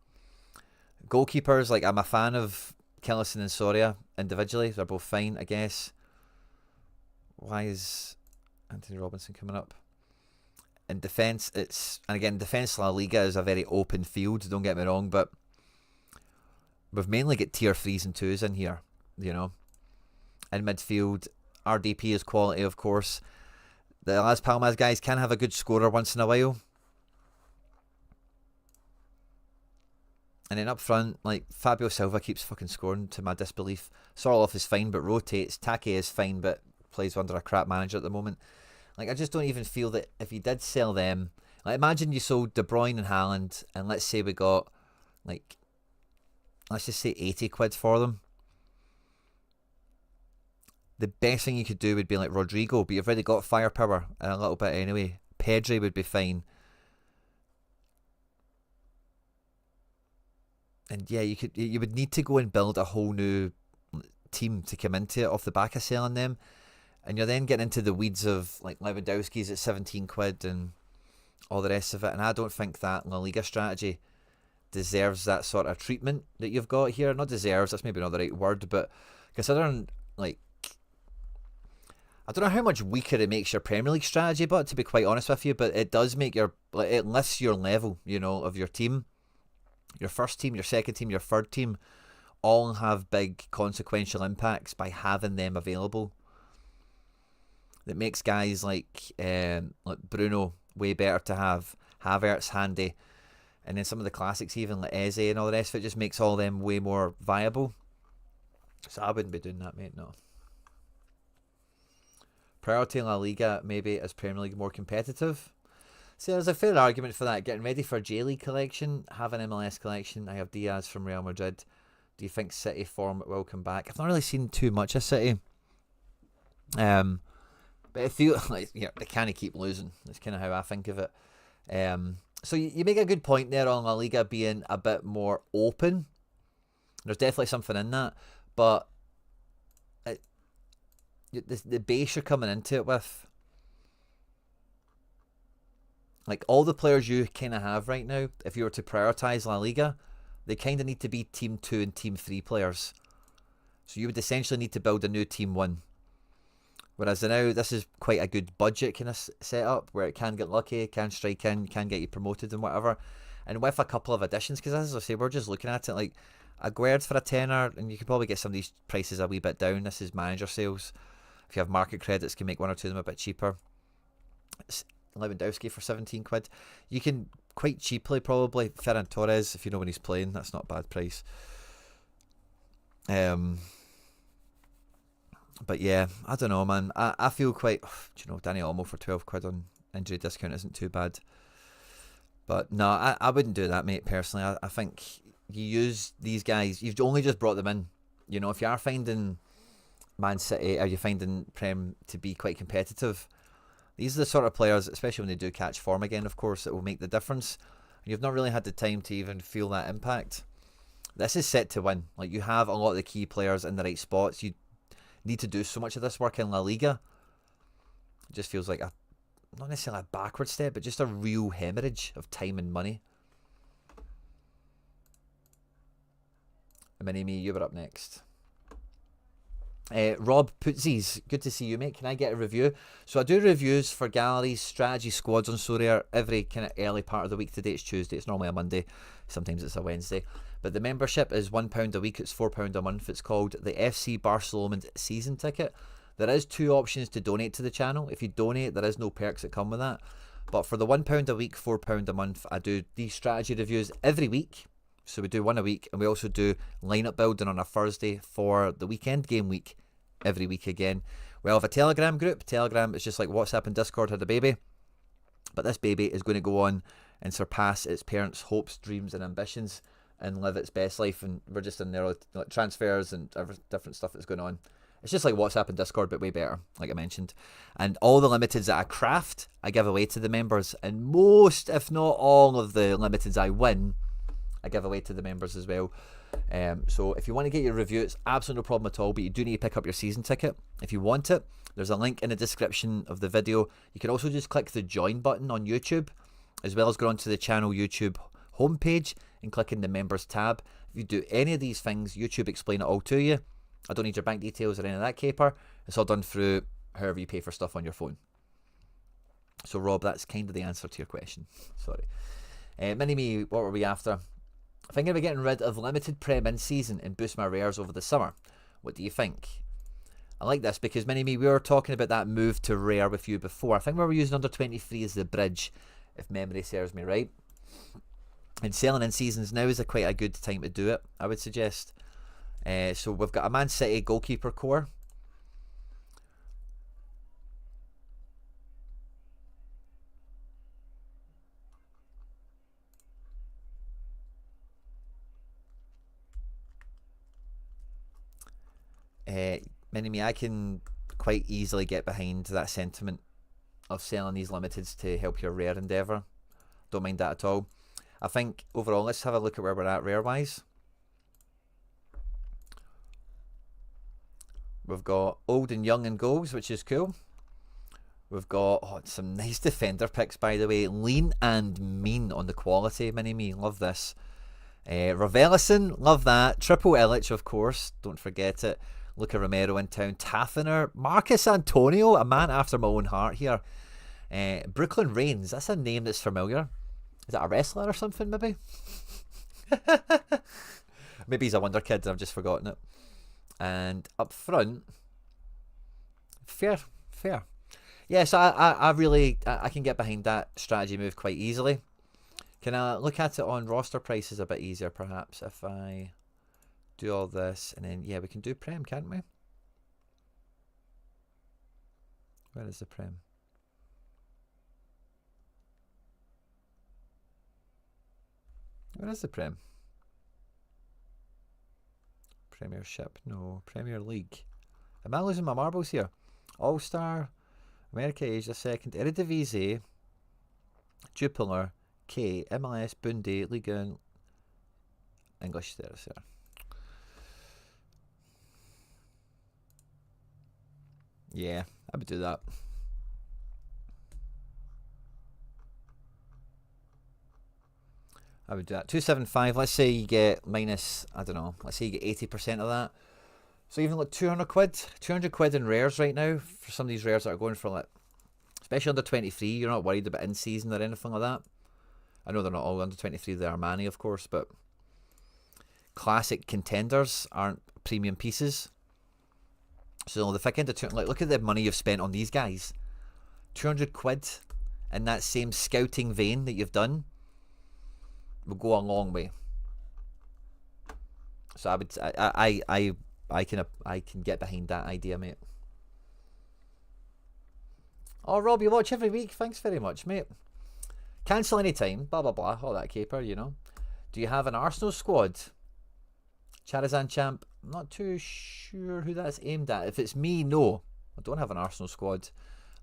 Goalkeepers, like I'm a fan of Killison and Sorare individually. They're both fine, I guess. Why is Anthony Robinson coming up? In defence, and again, defence La Liga is a very open field, don't get me wrong, but we've mainly got tier 3s and 2s in here, you know. In midfield, RDP is quality, of course. The Las Palmas guys can have a good scorer once in a while. And then up front, like, Fabio Silva keeps fucking scoring to my disbelief. Sorloth is fine, but rotates. Take is fine, but plays under a crap manager at the moment. Like, I just don't even feel that if you did sell them... Like, imagine you sold De Bruyne and Haaland, and let's say we got, like, let's just say 80 quid for them. The best thing you could do would be like Rodrigo, but you've already got firepower a little bit anyway. Pedri would be fine. And yeah, you would need to go and build a whole new team to come into it off the back of selling them. And you're then getting into the weeds of like Lewandowski's at 17 quid and all the rest of it. And I don't think that La Liga strategy deserves that sort of treatment that you've got here. Not deserves, that's maybe not the right word, but considering like I don't know how much weaker it makes your Premier League strategy, but to be quite honest with you, but it does make it lifts your level, of your team. Your first team, your second team, your third team all have big consequential impacts by having them available. It makes guys like Bruno way better to have, Havertz handy, and then some of the classics even like Eze and all the rest of it just makes all them way more viable. So I wouldn't be doing that, mate, no. Priority in La Liga maybe as Premier League more competitive. See, there's a fair argument for that. Getting ready for J-League collection, have an MLS collection. I have Diaz from Real Madrid. Do you think City form will come back? I've not really seen too much of City. But I feel like they kind of keep losing. That's kind of how I think of it. So you make a good point there on La Liga being a bit more open. There's definitely something in that. But the base you're coming into it with, like all the players you kind of have right now, if you were to prioritise La Liga, they kind of need to be Team 2 and Team 3 players. So you would essentially need to build a new Team 1. Whereas now, this is quite a good budget kind of setup where it can get lucky, can strike in, can get you promoted and whatever. And with a couple of additions, because as I say, we're just looking at it like a Guerd for a tenner, and you can probably get some of these prices a wee bit down. This is manager sales. If you have market credits, can make one or two of them a bit cheaper. Lewandowski for 17 quid. You can quite cheaply probably Ferran Torres if you know when he's playing. That's not a bad price. But yeah, I don't know, man. I feel quite. Danny Olmo for 12 quid on injury discount isn't too bad. But no, I wouldn't do that, mate. Personally, I think you use these guys. You've only just brought them in. If you are finding Man City, are you finding Prem to be quite competitive? These are the sort of players, especially when they do catch form again, of course, that will make the difference. You've not really had the time to even feel that impact. This is set to win. Like, you have a lot of the key players in the right spots. You need to do so much of this work in La Liga. It just feels like not necessarily a backward step, but just a real hemorrhage of time and money. Mini-me, you were up next. Rob Pootsies, good to see you, mate. Can I get a review? So I do reviews for galleries, strategy squads on Sorare every kind of early part of the week. Today it's Tuesday. It's normally a Monday. Sometimes it's a Wednesday. But the membership is £1 a week. It's £4 a month. It's called the FC Barcelona season ticket. There is two options to donate to the channel. If you donate, there is no perks that come with that. But for the £1 a week, £4 a month, I do these strategy reviews every week. So we do one a week, and we also do lineup building on a Thursday for the weekend game week every week again. We have a Telegram group. Telegram is just like WhatsApp and Discord had a baby. But this baby is going to go on and surpass its parents' hopes, dreams and ambitions and live its best life. And we're just in there with like transfers and different stuff that's going on. It's just like WhatsApp and Discord, but way better, like I mentioned. And all the limiteds that I craft, I give away to the members. And most, if not all of the limiteds I win, I give away to the members as well. So if you want to get your review, it's absolutely no problem at all, but you do need to pick up your season ticket. If you want it, there's a link in the description of the video. You can also just click the join button on YouTube, as well as go onto the channel YouTube homepage and click in the members tab. If you do any of these things, YouTube explain it all to you. I don't need your bank details or any of that caper. It's all done through however you pay for stuff on your phone. So Rob, that's kind of the answer to your question. Sorry. Mini-me, what were we after? Thinking about getting rid of limited Prem in season and boost my rares over the summer. What do you think? I like this because Mini-me, we were talking about that move to rare with you before. I think we were using under 23 as the bridge, if memory serves me right. And selling in seasons now is quite a good time to do it, I would suggest. So we've got a Man City goalkeeper core. Mini-me, I can quite easily get behind that sentiment of selling these limiteds to help your rare endeavour. Don't mind that at all. I think overall, let's have a look at where we're at rare-wise. We've got old and young in goals, which is cool. We've got some nice defender picks, by the way. Lean and mean on the quality, Mini-me. Love this. Ravelison, love that. Triple Illich, of course. Don't forget it. Luca Romero in town. Taffiner. Marcus Antonio, a man after my own heart here. Brooklyn Reigns. That's a name that's familiar. Is that a wrestler or something, maybe? Maybe he's a wonder kid and I've just forgotten it. And up front, fair. Yeah, so I really can get behind that strategy move quite easily. Can I look at it on roster prices a bit easier, perhaps, if I do all this, and then, yeah, we can do Prem, can't we? Where is the Prem? Where is the Prem? Premiership, no. Premier League. Am I losing my marbles here? All-Star, America, Asia, second, Eredivisie, Jupiler, K, MLS, Bunde, Ligue 1, English there, sir. Yeah, I would do that. I would do that. 275, let's say you get minus, I don't know, let's say you get 80% of that. So even like 200 quid. 200 quid in rares right now for some of these rares that are going for, like, especially under 23, you're not worried about in-season or anything like that. I know they're not all under 23, they are Armani, of course, but classic contenders aren't premium pieces. So if I get into, like, look at the money you've spent on these guys. 200 quid in that same scouting vein that you've done will go a long way. So I would, I can get behind that idea, mate. Oh, Rob, you watch every week. Thanks very much, mate. Cancel any time. Blah, blah, blah. All that caper, you know. Do you have an Arsenal squad? Charizan Champ. I'm not too sure who that's aimed at. If it's me, no. I don't have an Arsenal squad.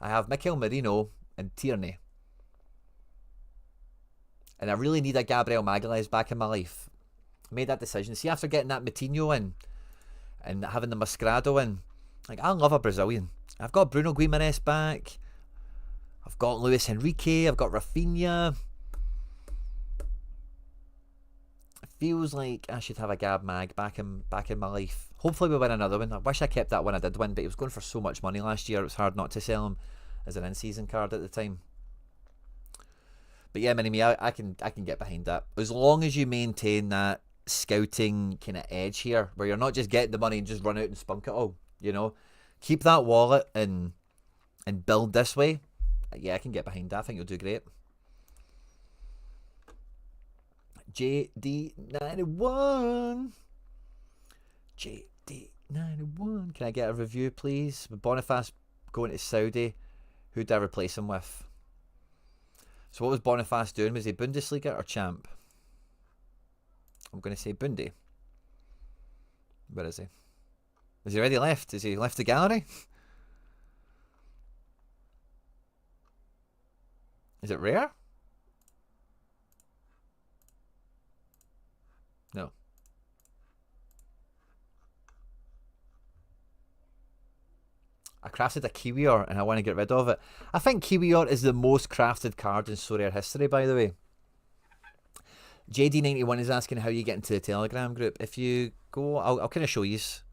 I have Mikel Merino and Tierney. And I really need a Gabriel Magalhaes back in my life. I made that decision. See, after getting that Matinho in and having the Mascarado in, like, I love a Brazilian. I've got Bruno Guimarães back. I've got Luis Enrique. I've got Rafinha. It feels like I should have a Gab Mag back in my life. Hopefully we win another one. I wish I kept that one I did win, but he was going for so much money last year. It was hard not to sell him as an in-season card at the time. But yeah, Mini-Me, I can get behind that. As long as you maintain that scouting kind of edge here, where you're not just getting the money and just run out and spunk it all, you know. Keep that wallet and build this way. Yeah, I can get behind that. I think you'll do great. JD91. JD91. Can I get a review, please? With Boniface going to Saudi, who'd I replace him with? So what was Boniface doing? Was he Bundesliga or Champ? I'm going to say Bunde. Where is he? Has he already left? Has he left the gallery? Is it rare? No. I crafted a Kiwior and I want to get rid of it. I think Kiwior is the most crafted card in Sorare history, by the way. JD91 is asking how you get into the Telegram group. If you go, I'll kind of show you, just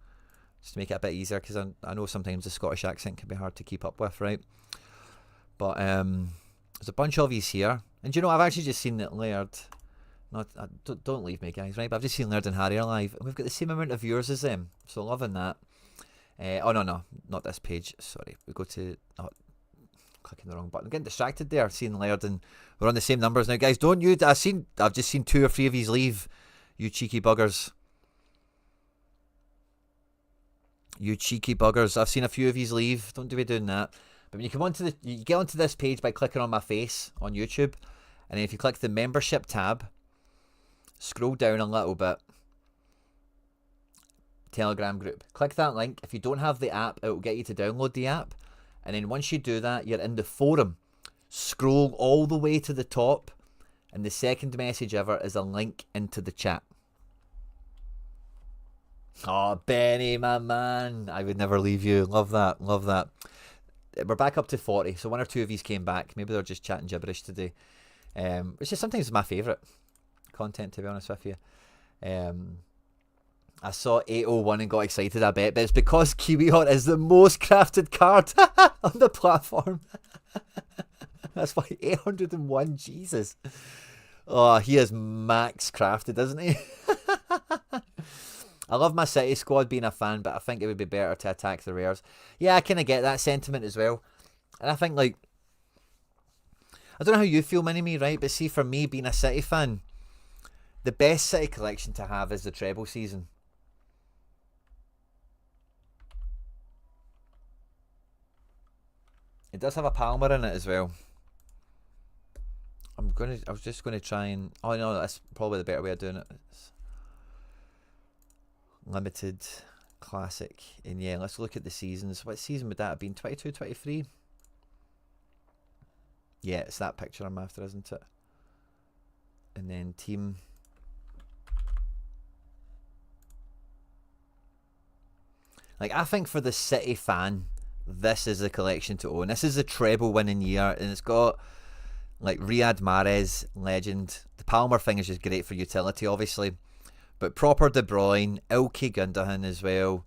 to make it a bit easier, because I know sometimes the Scottish accent can be hard to keep up with, right? But there's a bunch of yous here. And you know, I've actually just seen that Laird, don't leave me, guys, right? But I've just seen Laird and Harry are live, and we've got the same amount of viewers as them, so loving that. Oh no, not this page. Sorry, we go to clicking the wrong button. I'm getting distracted there, seeing Laird, and we're on the same numbers now, guys. Don't you? I've just seen 2 or 3 of yous leave. You cheeky buggers. You cheeky buggers. I've seen a few of yous leave. Don't be doing that. But when you come onto you get onto this page by clicking on my face on YouTube, and then if you click the membership tab, scroll down a little bit. Telegram group. Click that link. If you don't have the app, it will get you to download the app. And then once you do that, you're in the forum. Scroll all the way to the top, and the second message ever is a link into the chat. Oh, Benny, my man. I would never leave you. Love that. Love that. We're back up to 40, so 1 or 2 of these came back. Maybe they're just chatting gibberish today. Which is sometimes my favourite content, to be honest with you. I saw 801 and got excited, I bet, but it's because Kiwi Hot is the most crafted card on the platform. That's why 801, Jesus. Oh, he is max crafted, isn't he? I love my City squad being a fan, but I think it would be better to attack the rares. Yeah, I kind of get that sentiment as well. And I think, like, I don't know how you feel, Mini-Me, right? But see, for me, being a City fan, the best City collection to have is the treble season. It does have a Palmer in it as well. I was just gonna try and, oh no, that's probably the better way of doing it. It's limited, classic, and yeah, let's look at the seasons. What season would that have been? 22, 23? Yeah, it's that picture I'm after, isn't it? And then team. Like, I think for the City fan, this is the collection to own. This is a treble winning year, and it's got like Riyad Mahrez, legend. The Palmer thing is just great for utility, obviously, but proper De Bruyne, Ilkay Gundogan as well.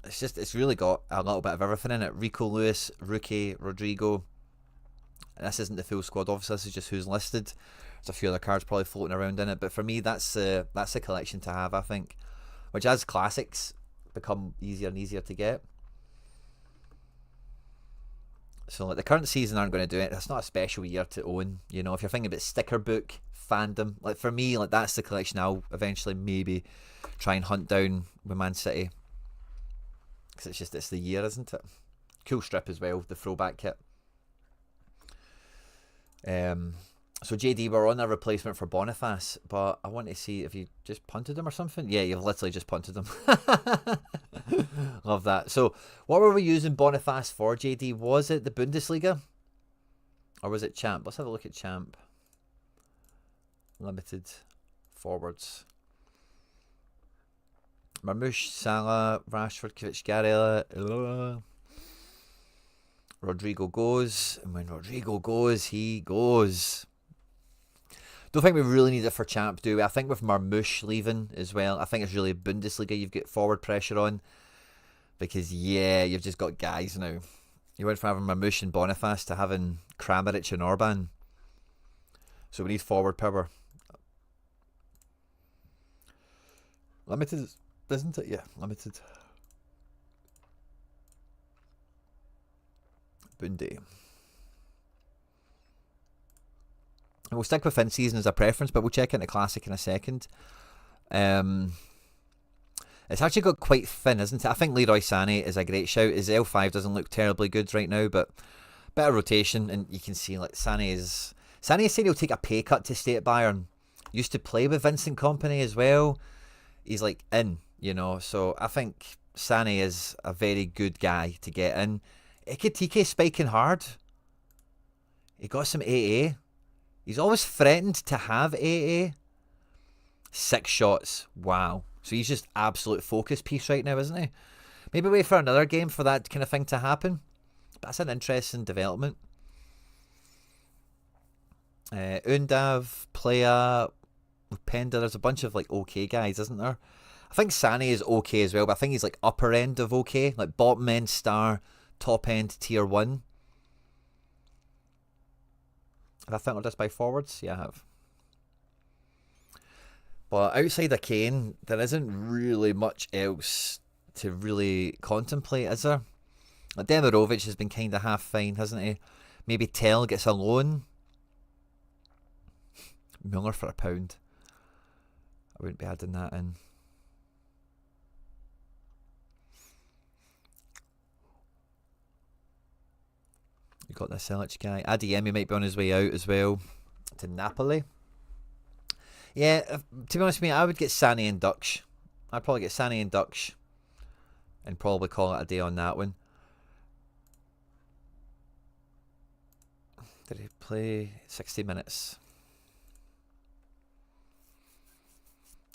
It's really got a little bit of everything in it. Rico Lewis, Rookie, Rodrigo. And this isn't the full squad, obviously. This is just who's listed. There's a few other cards probably floating around in it, but for me, that's a collection to have, I think. Which, as classics become easier and easier to get. So, like, the current season aren't going to do it. That's not a special year to own. You know, if you're thinking about sticker book fandom, like for me, like that's the collection I'll eventually maybe try and hunt down with Man City. Because it's the year, isn't it? Cool strip as well, the throwback kit. So JD, we're on a replacement for Boniface, but I want to see if you just punted him or something. Yeah, you've literally just punted him. Love that. So what were we using Boniface for, JD? Was it the Bundesliga? Or was it Champ? Let's have a look at Champ. Limited forwards. Marmoush, Salah, Rashford, Kvaratskhelia. Rodrigo goes. And when Rodrigo goes, he goes. Don't think we really need it for Champ, do we? I think with Marmoush leaving as well, I think it's really Bundesliga you've got forward pressure on. Because, yeah, you've just got guys now. You went from having Marmoush and Boniface to having Kramaric and Orban. So we need forward power. Limited, isn't it? Yeah, limited. Bundy. And we'll stick with in season as a preference, but we'll check into classic in a second. It's actually got quite thin, isn't it? I think Leroy Sané is a great shout. His L5 doesn't look terribly good right now, but bit of rotation, and you can see like Sané said he'll take a pay cut to stay at Bayern. Used to play with Vincent Kompany as well. He's like in, you know, so I think Sané is a very good guy to get in. Ekitike spiking hard. He got some AA. He's always threatened to have AA. 6 shots. Wow. So he's just absolute focus piece right now, isn't he? Maybe wait for another game for that kind of thing to happen. But that's an interesting development. Undav, Playa, Penda. There's a bunch of like okay guys, isn't there? I think Sané is okay as well, but I think he's like upper end of okay. Like bottom end star, top end tier 1. Have I filtered this by forwards? Yeah, I have. But outside of Kane, there isn't really much else to really contemplate, is there? Like Demirovic has been kind of half fine, hasn't he? Maybe Tell gets a loan. Muller for £1. I wouldn't be adding that in. You got the Selic guy. Adeyemi might be on his way out as well to Napoli. Yeah, to be honest with me, I would get Sané and Dutch. I'd probably get Sané and Dutch and probably call it a day on that one. Did he play 60 minutes?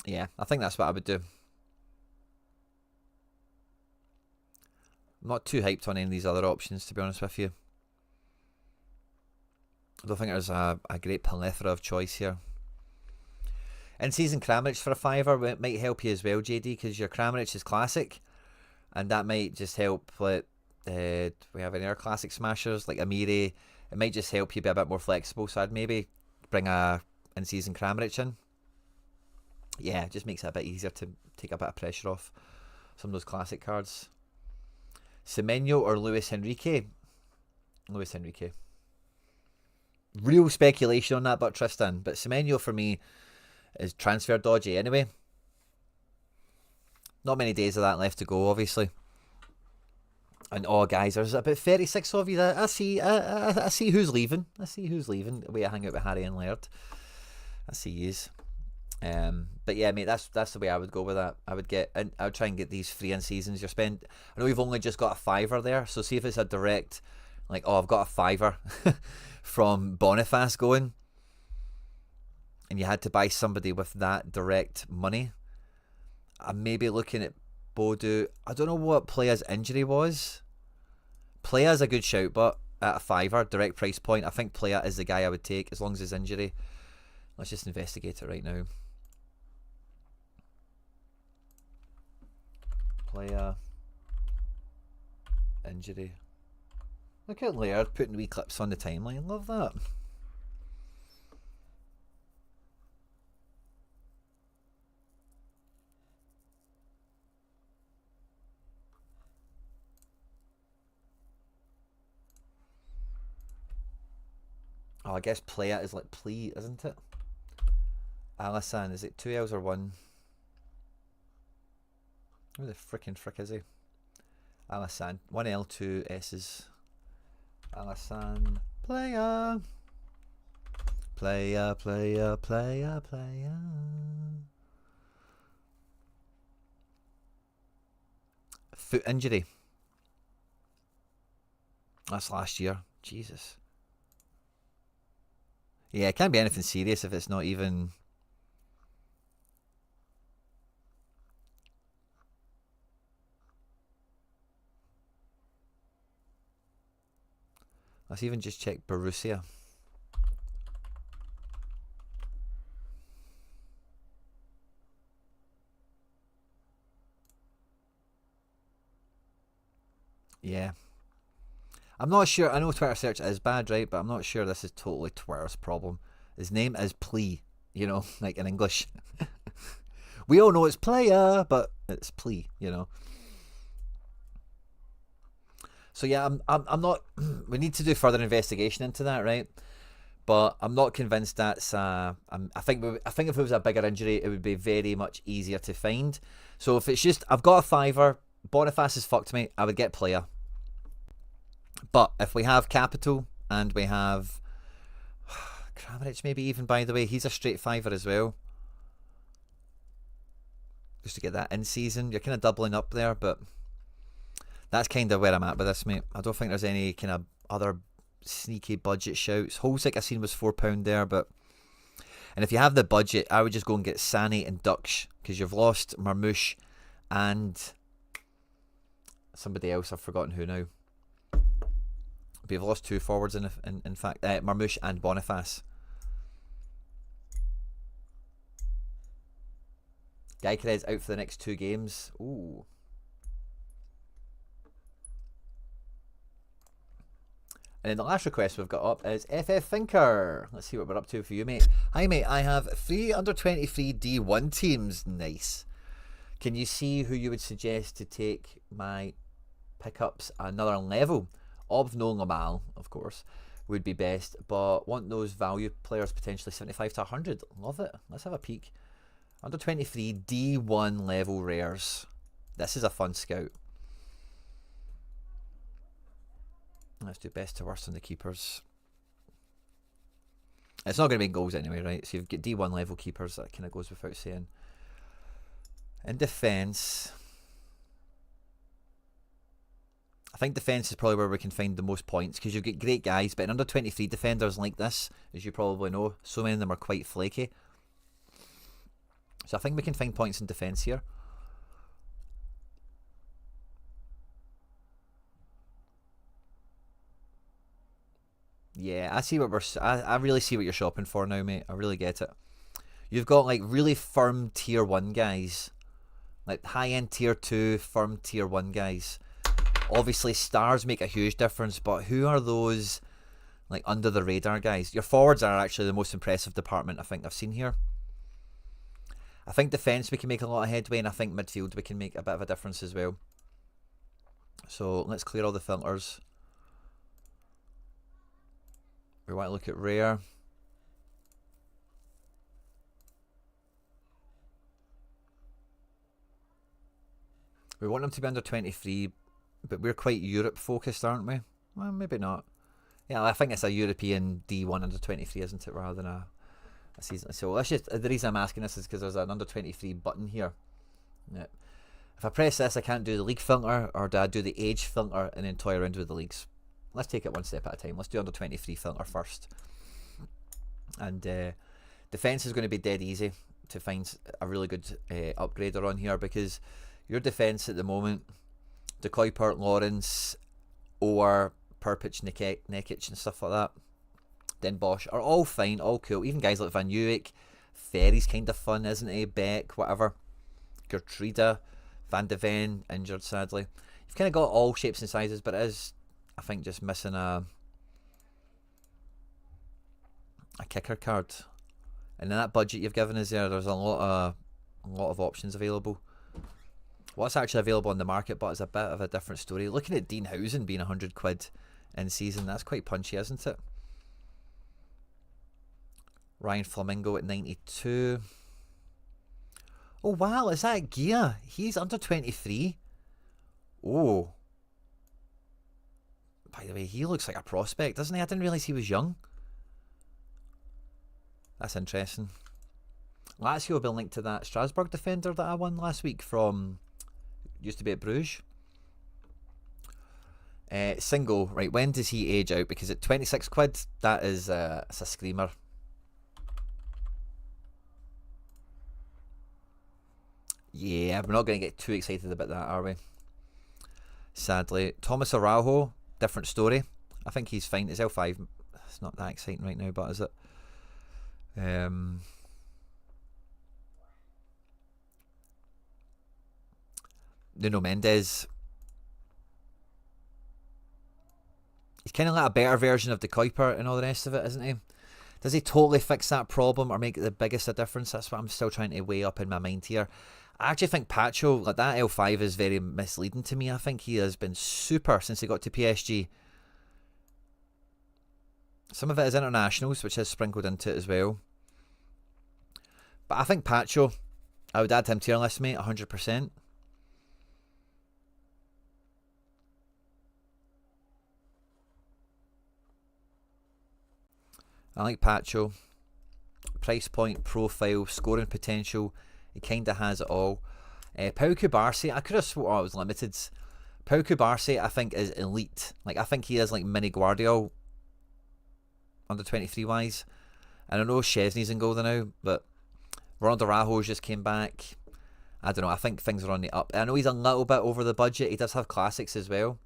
Yeah, I think that's what I would do. I'm not too hyped on any of these other options, to be honest with you. I don't think there's a great plethora of choice here. In-season Kramaric for a fiver might help you as well, JD, because your Kramaric is classic, and that might just help. We have any other classic smashers like Amiri. It might just help you be a bit more flexible. So I'd maybe bring a in-season Kramaric in. Yeah, it just makes it a bit easier to take a bit of pressure off some of those classic cards. Semenyo or Luis Enrique? Luis Enrique. Real speculation on that, but Tristan. But Semenyo for me is transfer dodgy anyway. Not many days of that left to go, obviously. And guys, there's about 36 of you that I see who's leaving. I see who's leaving. We hang out with Harry and Laird. I see yous. But yeah, mate, that's the way I would go with that. I would try and get these free in seasons. I know you've only just got a fiver there, so see if it's a direct, like, oh, I've got a fiver from Boniface going, and you had to buy somebody with that direct money. I'm maybe looking at Bodu. I don't know what Playa's injury was. Playa's a good shout, but at a fiver, direct price point, I think Playa is the guy I would take as long as his injury. Let's just investigate it right now. Playa injury. Look at Laird putting wee clips on the timeline. Love that. Oh, I guess Playa is like plea, isn't it? Alisson, is it 2 L's or 1? Who the frickin' frick is he? Alisson, 1 L, 2 S's. Alisson, Playa. Playa, Playa, Playa, Playa. Foot injury. That's last year. Jesus. Yeah, it can't be anything serious if it's not even... Let's even just check Borussia. Yeah. I'm not sure. I know Twitter search is bad, right? But I'm not sure this is totally Twitter's problem. His name is Plea, you know, like in English. We all know it's Playa, but it's Plea, you know. So yeah, I'm not. We need to do further investigation into that, right? But I'm not convinced that's. I think if it was a bigger injury, it would be very much easier to find. So if it's just I've got a fiver, Boniface has fucked me, I would get Playa. But if we have capital and we have Kramaric, maybe even, by the way, he's a straight fiver as well. Just to get that in season, you're kind of doubling up there, but that's kind of where I'm at with this, mate. I don't think there's any kind of other sneaky budget shouts. Holsick I seen was £4 there, but and if you have the budget, I would just go and get Sani and Dux because you've lost Marmouche and somebody else. I've forgotten who now. But you've lost 2 forwards in fact, Marmouche and Boniface. Gyökeres out for the next 2 games. Ooh. And then the last request we've got up is FF Thinker. Let's see what we're up to for you, mate. Hi, mate. I have 3 under-23 D1 teams. Nice. Can you see who you would suggest to take my pickups another level? Obno Lamal, of course, would be best, but want those value players potentially 75 to 100. Love it. Let's have a peek. Under 23 D1 level rares. This is a fun scout. Let's do best to worst on the keepers. It's not going to be goals anyway, right? So you've got D1 level keepers. That kind of goes without saying. In defence, I think defence is probably where we can find the most points because you've got great guys, but in under 23 defenders like this, as you probably know, so many of them are quite flaky. So I think we can find points in defence here. Yeah, I see what I really see what you're shopping for now, mate. I really get it. You've got like really firm tier 1 guys, like high-end tier 2, firm tier 1 guys. Obviously stars make a huge difference, but who are those like under the radar guys? Your forwards are actually the most impressive department I think I've seen here. I think defence we can make a lot of headway, and I think midfield we can make a bit of a difference as well. So let's clear all the filters. We want to look at rare. We want them to be under 23, but we're quite Europe focused, aren't we? Well, maybe not. Yeah, I think it's a European D1 under 23, isn't it, rather than a season. So let's just, the reason I'm asking this is because there's an under 23 button here. Yeah. If I press this, I can't do the league filter, or do I do the age filter and then toy around with the leagues? Let's take it one step at a time. Let's do under 23 filter first. And defence is going to be dead easy to find a really good upgrader on here, because your defence at the moment, De Kuiper, Lawrence, or Perpic, Nekic and stuff like that, Den Bosch are all fine, all cool. Even guys like Van Uyk, Ferry's kind of fun, isn't he? Beck, whatever. Gertruida, Van de Ven, injured sadly. You've kind of got all shapes and sizes, but it is, I think, just missing a kicker card. And in that budget you've given us there's a lot of options available. What's actually available on the market, but it's a bit of a different story. Looking at Dean Housen being 100 quid in season, that's quite punchy, isn't it? Ryan Flamingo at 92. Oh wow, is that Gia? He's under 23. Oh. By the way, he looks like a prospect, doesn't he? I didn't realise he was young. That's interesting. Lazio will be linked to that Strasbourg defender that I won last week from, used to be at Bruges. Single, right, when does he age out? Because at 26 quid, that is it's a screamer. Yeah, we're not going to get too excited about that, are we? Sadly. Thomas Araujo, different story. I think he's fine. It's L5. It's not that exciting right now, but is it? Nuno Mendes. He's kind of like a better version of De Kuiper and all the rest of it, isn't he? Does he totally fix that problem or make it the biggest a difference? That's what I'm still trying to weigh up in my mind here. I actually think Pacho, like that L5 is very misleading to me. I think he has been super since he got to PSG. Some of it is internationals, which has sprinkled into it as well. But I think Pacho, I would add him to your list, mate, 100%. I like Pacho. Price point, profile, scoring potential. He kind of has it all. Pau Cubarsí, I could have sworn I was limited. Pau Cubarsí, I think, is elite. Like, I think he is like mini Guardiola under 23 wise. And I know Chesney's in goal now, but Ronald Araujo's just came back. I don't know, I think things are on the up. I know he's a little bit over the budget. He does have classics as well.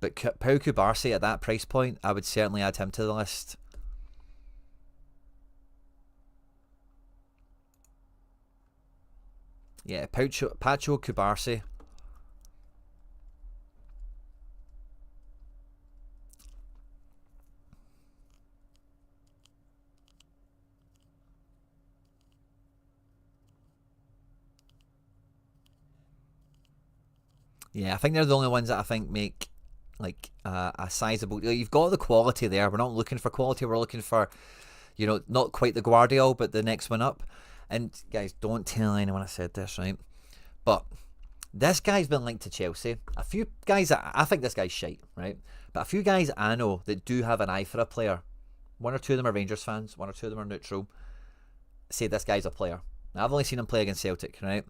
But Pau Cubarsí at that price point, I would certainly add him to the list. Yeah, Pacho Cubarsí. Yeah, I think they're the only ones that I think make like a sizable. You've got the quality there. We're not looking for quality. We're looking for, you know, not quite the Guardiola, but the next one up. And guys, don't tell anyone I said this, right? But this guy's been linked to Chelsea. A few guys, I think this guy's shite, right? But a few guys I know that do have an eye for a player. One or two of them are Rangers fans. One or two of them are neutral. Say this guy's a player. Now, I've only seen him play against Celtic, right?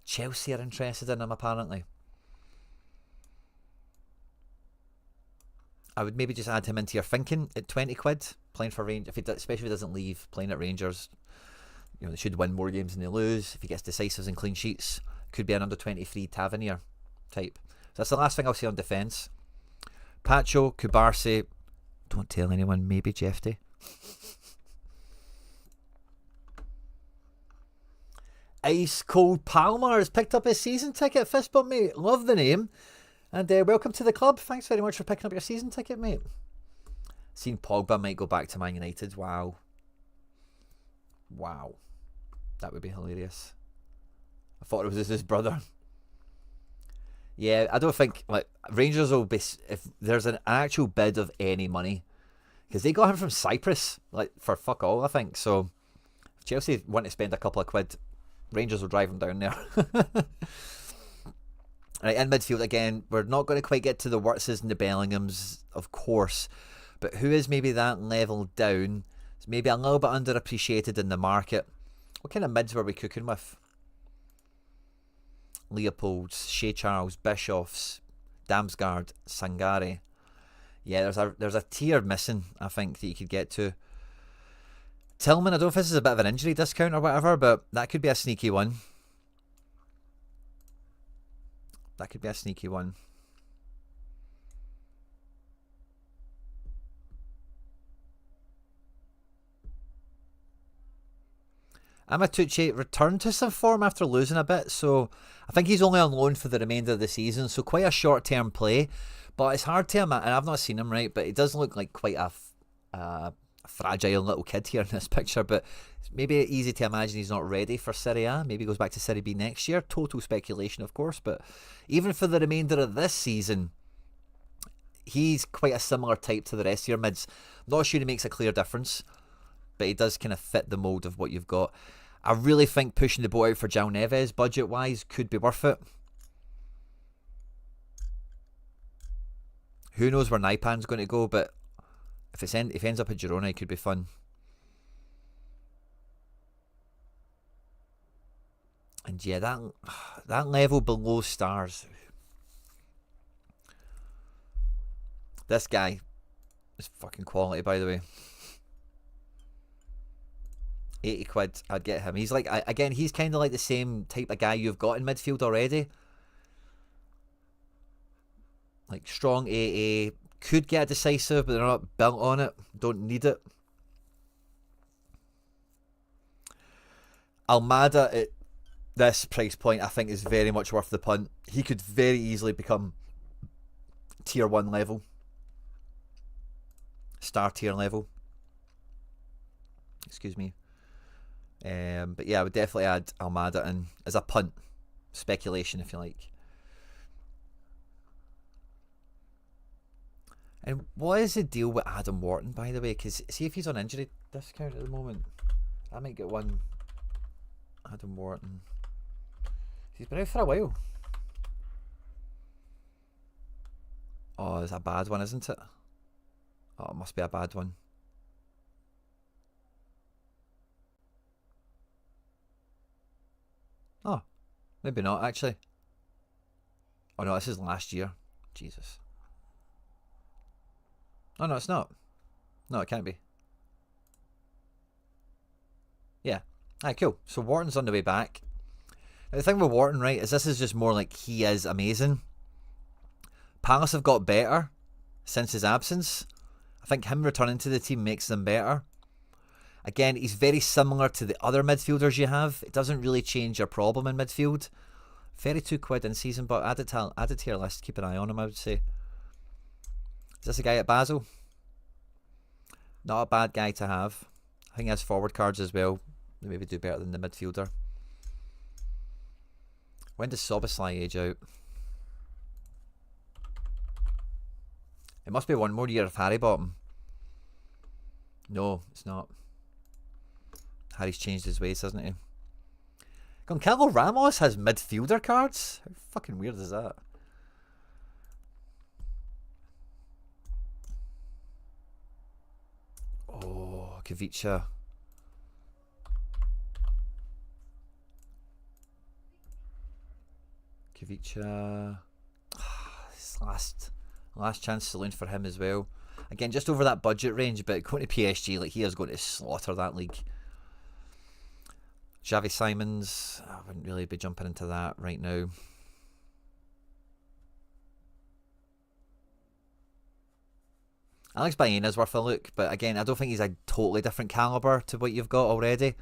Chelsea are interested in him, apparently. I would maybe just add him into your thinking at 20 quid. Playing for Rangers, especially if he doesn't leave, playing at Rangers. You know, they should win more games than they lose. If he gets decisives and clean sheets, could be an under 23 Tavernier type. So that's the last thing I'll say on defence. Pacho, Cubarsí, don't tell anyone, maybe Jeffy. Ice Cold Palmer has picked up his season ticket. Fist bump, mate. Love the name. And welcome to the club. Thanks very much for picking up your season ticket, mate. Seen Pogba might go back to Man United. Wow. Wow. That would be hilarious. I thought it was his brother. Yeah, I don't think like Rangers will be, if there's an actual bid of any money, because they got him from Cyprus, like for fuck all, I think. So if Chelsea want to spend a couple of quid, Rangers will drive him down there. Right, in midfield again, we're not going to quite get to the Wirtzes and the Bellinghams, of course, but who is maybe that level down? It's maybe a little bit underappreciated in the market. What kind of mids were we cooking with? Leopolds, Shea Charles, Bischoffs, Damsgaard, Sangare. Yeah, there's a tier missing, I think, that you could get to. Tillman, I don't know if this is a bit of an injury discount or whatever, but that could be a sneaky one. That could be a sneaky one. Amatucci returned to some form after losing a bit, so I think he's only on loan for the remainder of the season, so quite a short-term play. But it's hard to imagine, and I've not seen him, right, but he does look like quite a fragile little kid here in this picture, but it's maybe easy to imagine he's not ready for Serie A. Maybe he goes back to Serie B next year. Total speculation, of course, but even for the remainder of this season, he's quite a similar type to the rest of your mids. I'm not sure he makes a clear difference, but he does kind of fit the mould of what you've got. I really think pushing the boat out for João Neves, budget-wise, could be worth it. Who knows where Naipan's going to go, but if he ends up at Girona, it could be fun. And yeah, that level below stars. This guy is fucking quality, by the way. 80 quid, I'd get him. He's like, again, he's kind of like the same type of guy you've got in midfield already. Like strong AA, could get a decisive, but they're not built on it. Don't need it. Almada at this price point, I think, is very much worth the punt. He could very easily become tier 1 level. Star tier level. Excuse me. But yeah, I would definitely add Almada in as a punt. Speculation, if you like. And what is the deal with Adam Wharton, by the way? Because see if he's on injury discount at the moment. I might get one. Adam Wharton. He's been out for a while. Oh, it's a bad one, isn't it? Oh, it must be a bad one. Oh, maybe not, actually. Oh no, this is last year. Jesus. Oh no, it's not. No, it can't be. Yeah. Alright, cool. So Wharton's on the way back. Now, the thing with Wharton, right, is this is just more like he is amazing. Palace have got better since his absence. I think him returning to the team makes them better. Again, he's very similar to the other midfielders you have. It doesn't really change your problem in midfield. 32 quid in season, but add it to your list. Keep an eye on him, I would say. Is this a guy at Basel? Not a bad guy to have. I think he has forward cards as well. They maybe do better than the midfielder. When does Soboslai age out? It must be one more year of Harry bought him. No, it's not. Harry's changed his ways, hasn't he? Goncalo Ramos has midfielder cards? How fucking weird is that? Oh, Kavicha. Last chance saloon for him as well. Again, just over that budget range, but going to PSG, like he is going to slaughter that league. Xavi Simons, I wouldn't really be jumping into that right now. Alex Baena is worth a look, but again, I don't think he's a totally different calibre to what you've got already.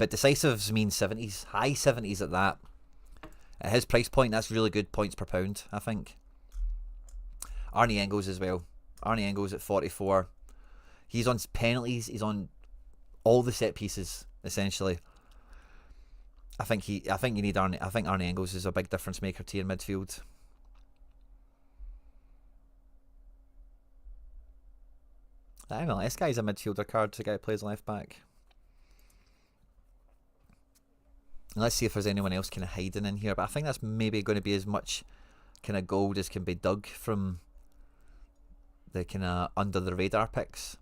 But decisives mean 70s, high 70s at that. At his price point, that's really good points per pound, I think. Arnie Engels as well. Arnie Engels at 44. He's on penalties. He's on all the set pieces, essentially. I think you need Arnie. I think Arnie Engels is a big difference maker to your midfield. The MLS guy's a midfielder card. The guy who plays left back. And let's see if there's anyone else kind of hiding in here. But I think that's maybe going to be as much kind of gold as can be dug from the kind of under the radar picks.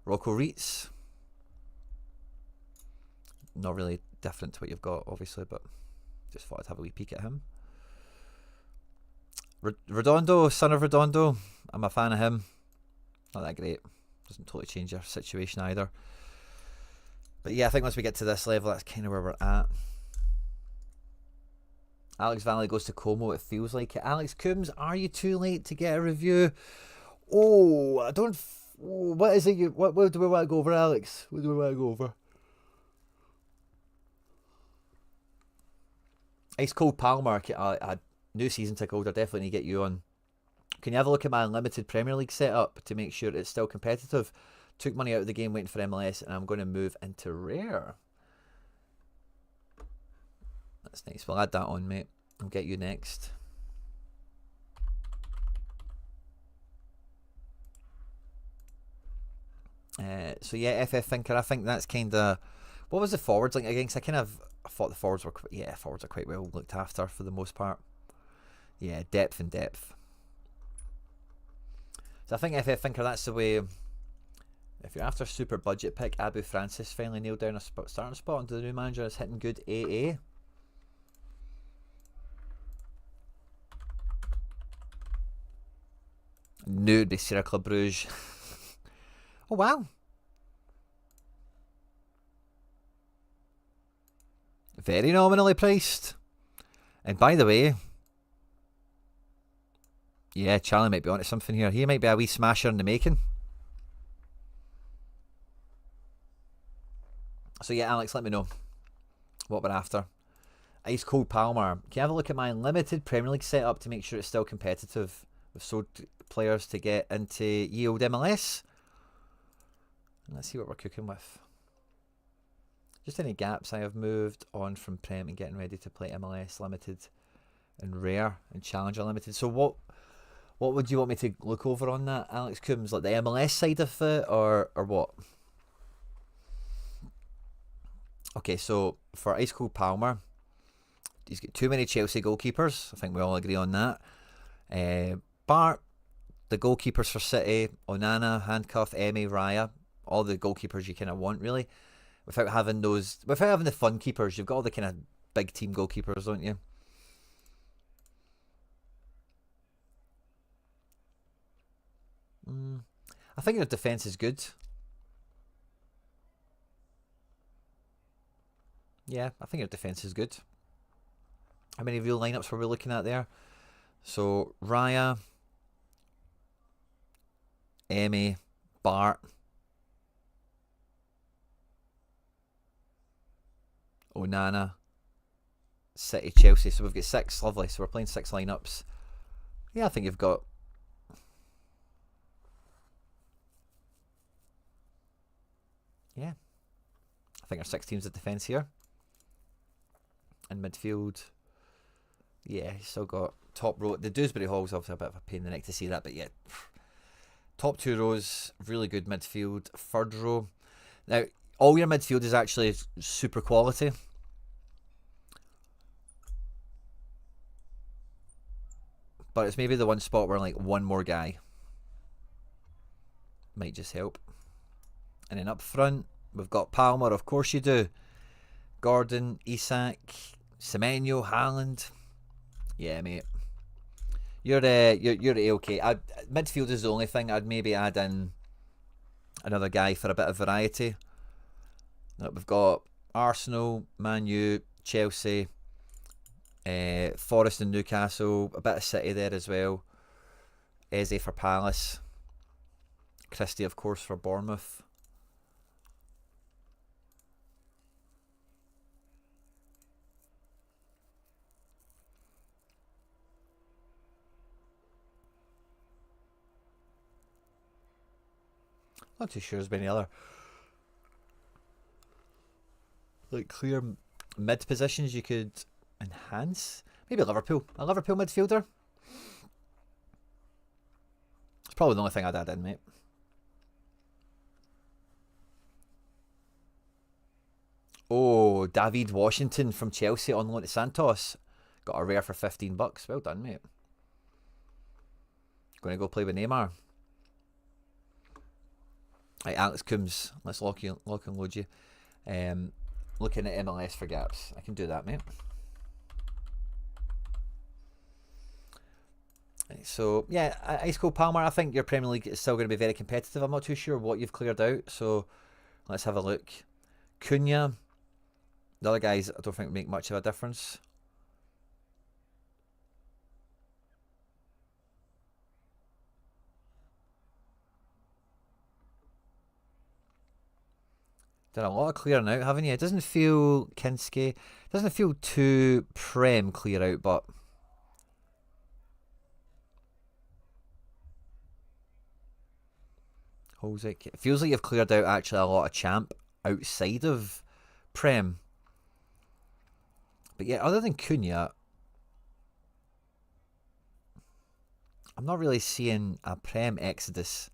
Rocco Reitz. Not really different to what you've got, obviously, but just thought I'd have a wee peek at him. Redondo, son of Redondo. I'm a fan of him. Not that great. Doesn't totally change your situation either. But yeah, I think once we get to this level, that's kind of where we're at. Alex Valley goes to Como, it feels like it. Alex Coombs, are you too late to get a review? Oh, I don't... what is it? What do we want to go over, Alex? What do we want to go over? Ice Cold Palmer, a new season ticket holder, definitely need to get you on. Can you have a look at my unlimited Premier League setup to make sure it's still competitive? Took money out of the game waiting for MLS, and I'm going to move into rare. That's nice. We'll add that on, mate. I'll get you next. So yeah, FF Thinker, I think that's kind of... What was the forwards like against? I thought the forwards were... Yeah, forwards are quite well looked after for the most part. Yeah, depth and depth. So I think FF Thinker, that's the way... If you're after a super budget pick, Abu Francis finally nailed down a starting spot under the new manager. Is hitting good AA. New it'd be Sierra Club Bruges. Oh wow. Very nominally priced. And by the way, yeah, Charlie might be onto something here. He might be a wee smasher in the making. So yeah, Alex, let me know what we're after. Ice Cold Palmer. Can you have a look at my unlimited Premier League setup to make sure it's still competitive? We've sold players to get into ye old MLS. Let's see what we're cooking with. Just any gaps. I have moved on from Prem and getting ready to play MLS Limited and Rare and Challenger Limited. So what would you want me to look over on that, Alex Coombs? Like the MLS side of it or what? Okay, so for Ice Cold Palmer, he's got too many Chelsea goalkeepers. I think we all agree on that. Bart, the goalkeepers for City, Onana, Handcuff, Emi, Raya, all the goalkeepers you kind of want, really. Without having the fun keepers, you've got all the kind of big team goalkeepers, don't you? I think your defence is good. Yeah, I think your defence is good. How many real lineups were we looking at there? So, Raya, Emi, Bart, Onana, City, Chelsea. So we've got 6, lovely. So we're playing 6 lineups. Yeah, I think you've got... Yeah. I think our 6 teams of defence here. In midfield... Yeah, he's still got top row. The Dewsbury Hall's obviously a bit of a pain in the neck to see that, but yeah. Top 2 rows, really good midfield. Third row. Now, all your midfield is actually super quality. But it's maybe the one spot where like one more guy might just help. And then up front, we've got Palmer, of course you do. Gordon, Isak, Semenyo, Haaland. Yeah, mate. You're okay. Midfield is the only thing I'd maybe add in another guy for a bit of variety. We've got Arsenal, Man U, Chelsea, Forest and Newcastle, a bit of City there as well. Eze for Palace. Christie, of course, for Bournemouth. Not too sure there's been any other like clear mid positions you could enhance. Maybe Liverpool. A Liverpool midfielder. It's probably the only thing I'd add in, mate. Oh, David Washington from Chelsea on loan to Santos. Got a rare for $15. Well done, mate. Going to go play with Neymar. Right, Alex Coombs. Let's lock and load you. Looking at MLS for gaps. I can do that, mate. Right, so, yeah, Ice Cold Palmer, I think your Premier League is still going to be very competitive. I'm not too sure what you've cleared out, so let's have a look. Cunha. The other guys, I don't think make much of a difference. Done a lot of clearing out, haven't you? It doesn't feel Kinski. Doesn't feel too Prem clear out, but it feels like you've cleared out actually a lot of champ outside of Prem. But yeah, other than Cunha, I'm not really seeing a Prem exodus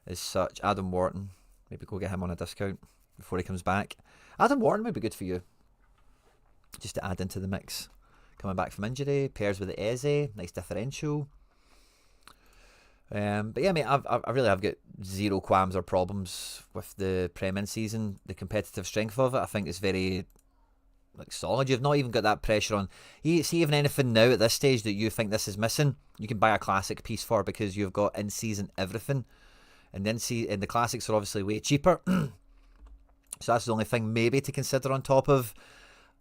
as such. Adam Wharton, maybe go get him on a discount before he comes back. Adam Wharton would be good for you, just to add into the mix. Coming back from injury, pairs with the Eze, nice differential. But yeah, mate, I really have got zero qualms or problems with the Prem in season. The competitive strength of it, I think, is very like solid. You've not even got that pressure on. See, even anything now at this stage that you think this is missing, you can buy a classic piece for, because you've got in season everything, and then the classics are obviously way cheaper. So that's the only thing maybe to consider on top of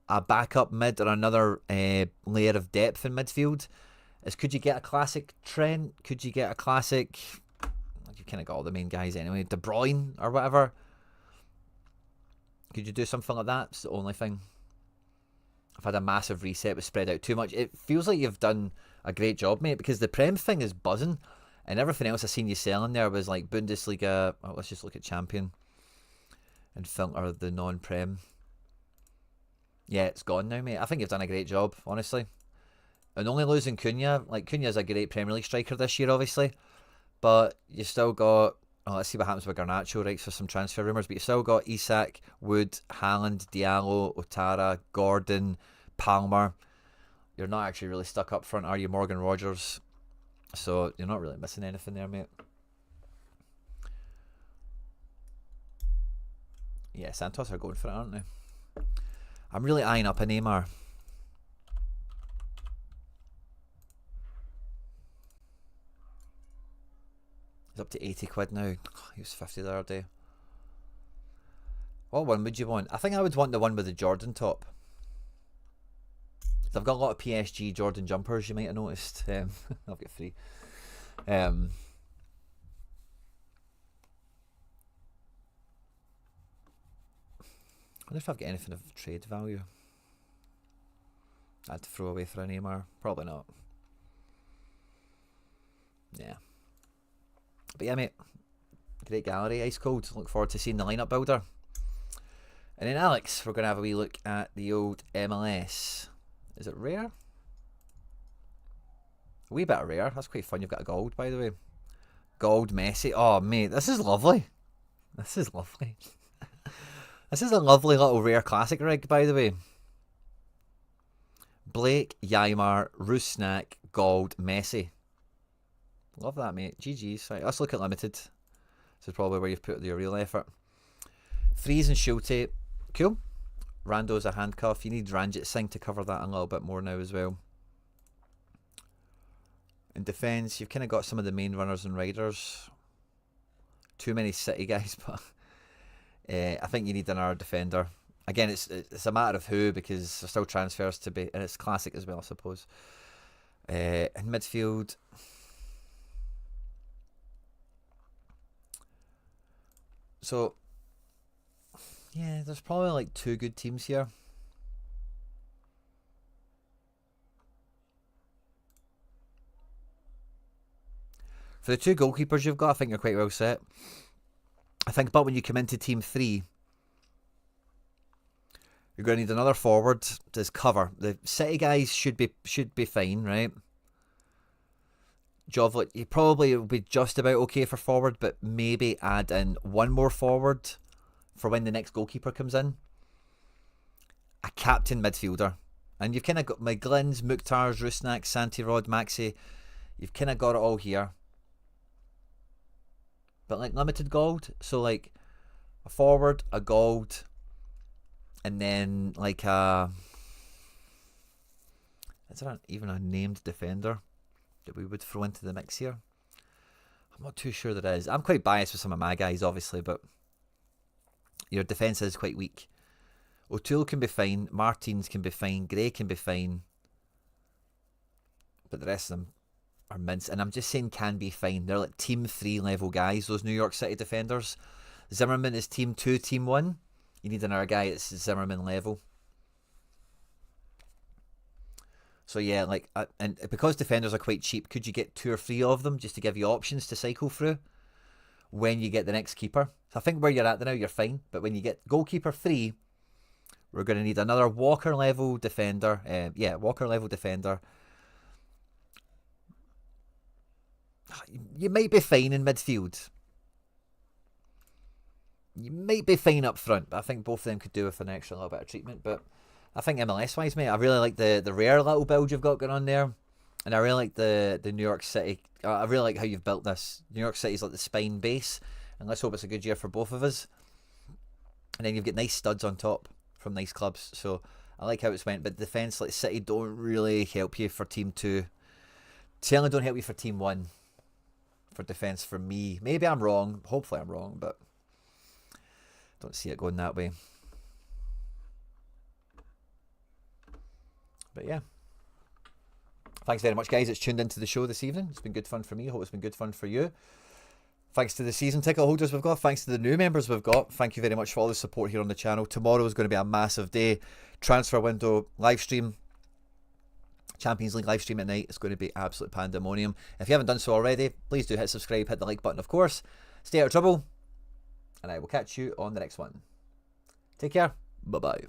a backup mid or another layer of depth in midfield. Is could you get a classic Trent? Could you get a classic? You kind of got all the main guys anyway. De Bruyne or whatever. Could you do something like that? It's the only thing. I've had a massive reset with spread out too much. It feels like you've done a great job, mate, because the Prem thing is buzzing, and everything else I seen you selling there was like Bundesliga. Oh, let's just look at Champion and filter the non-Prem. Yeah, it's gone now, mate. I think you've done a great job, honestly. And only losing Cunha, like Cunha's a great Premier League striker this year, obviously, but you still got. Oh, let's see what happens with Garnacho, right? For some transfer rumours, but you still got Isak, Wood, Haaland, Diallo, Otara, Gordon, Palmer. You're not actually really stuck up front, are you, Morgan Rogers? So you're not really missing anything there, mate. Yeah, Santos are going for it, aren't they? I'm really eyeing up a Neymar. He's up to 80 quid now. He was 50 the other day. What one would you want? I think I would want the one with the Jordan top. I've got a lot of PSG Jordan jumpers, you might have noticed. I've got 3. I wonder if I've got anything of trade value I'd throw away for a Neymar. Probably not. Yeah. But yeah, mate. Great gallery, ice cold. Look forward to seeing the lineup builder. And then Alex, we're going to have a wee look at the old MLS. Is it rare? A wee bit of rare. That's quite fun. You've got a gold, by the way. Gold Messi. Oh, mate, this is lovely. This is lovely. This is a lovely little rare classic rig, by the way. Blake, Ymar, Rusnak, Gold, Messi. Love that, mate. GG's. Right, let's look at limited. This is probably where you've put your real effort. Freeze and Schulte. Cool. Rando's a handcuff. You need Ranjit Singh to cover that a little bit more now as well. In defence, you've kind of got some of the main runners and riders. Too many City guys, but I think you need another defender. Again, it's a matter of who, because there's still transfers to be, and it's classic as well, I suppose. In midfield, so yeah, there's probably like 2 good teams here. For the 2 goalkeepers you've got, I think you're quite well set. I think, but when you come into Team 3, you're going to need another forward as cover. The City guys should be fine, right? Jovelin, he probably will be just about okay for forward, but maybe add in one more forward for when the next goalkeeper comes in. A captain midfielder. And you've kind of got McGlynn's, Mukhtar's, Rusnak, Santirod, Maxi. You've kind of got it all here. But like limited gold. So like a forward, a gold, and then like a... Is there even a named defender that we would throw into the mix here? I'm not too sure there is. I'm quite biased with some of my guys, obviously, but your defence is quite weak. O'Toole can be fine, Martins can be fine, Gray can be fine, but the rest of them are mints. And I'm just saying can be fine. They're like Team 3 level guys, those New York City defenders. Zimmerman is Team 2, Team 1. You need another guy that's Zimmerman level. So yeah, like, and because defenders are quite cheap, could you get 2 or 3 of them just to give you options to cycle through when you get the next keeper? So I think where you're at now, you're fine. But when you get goalkeeper 3, we're going to need another Walker level defender. Walker level defender. You might be fine in midfield. You might be fine up front, but I think both of them could do with an extra little bit of treatment. But I think MLS-wise, mate, I really like the rare little build you've got going on there. And I really like the New York City. I really like how you've built this. New York City's like the spine base. And let's hope it's a good year for both of us. And then you've got nice studs on top from nice clubs. So I like how it's went. But defence, like City, don't really help you for Team 2. Certainly don't help you for Team 1. For defence for me. Maybe I'm wrong. Hopefully I'm wrong. But don't see it going that way. But yeah. Thanks very much, guys. It's tuned into the show this evening. It's been good fun for me. I hope it's been good fun for you. Thanks to the season ticket holders we've got. Thanks to the new members we've got. Thank you very much for all the support here on the channel. Tomorrow is going to be a massive day. Transfer window live stream. Champions League live stream at night. It's going to be absolute pandemonium. If you haven't done so already, please do hit subscribe, hit the like button, of course. Stay out of trouble. And I will catch you on the next one. Take care. Bye-bye.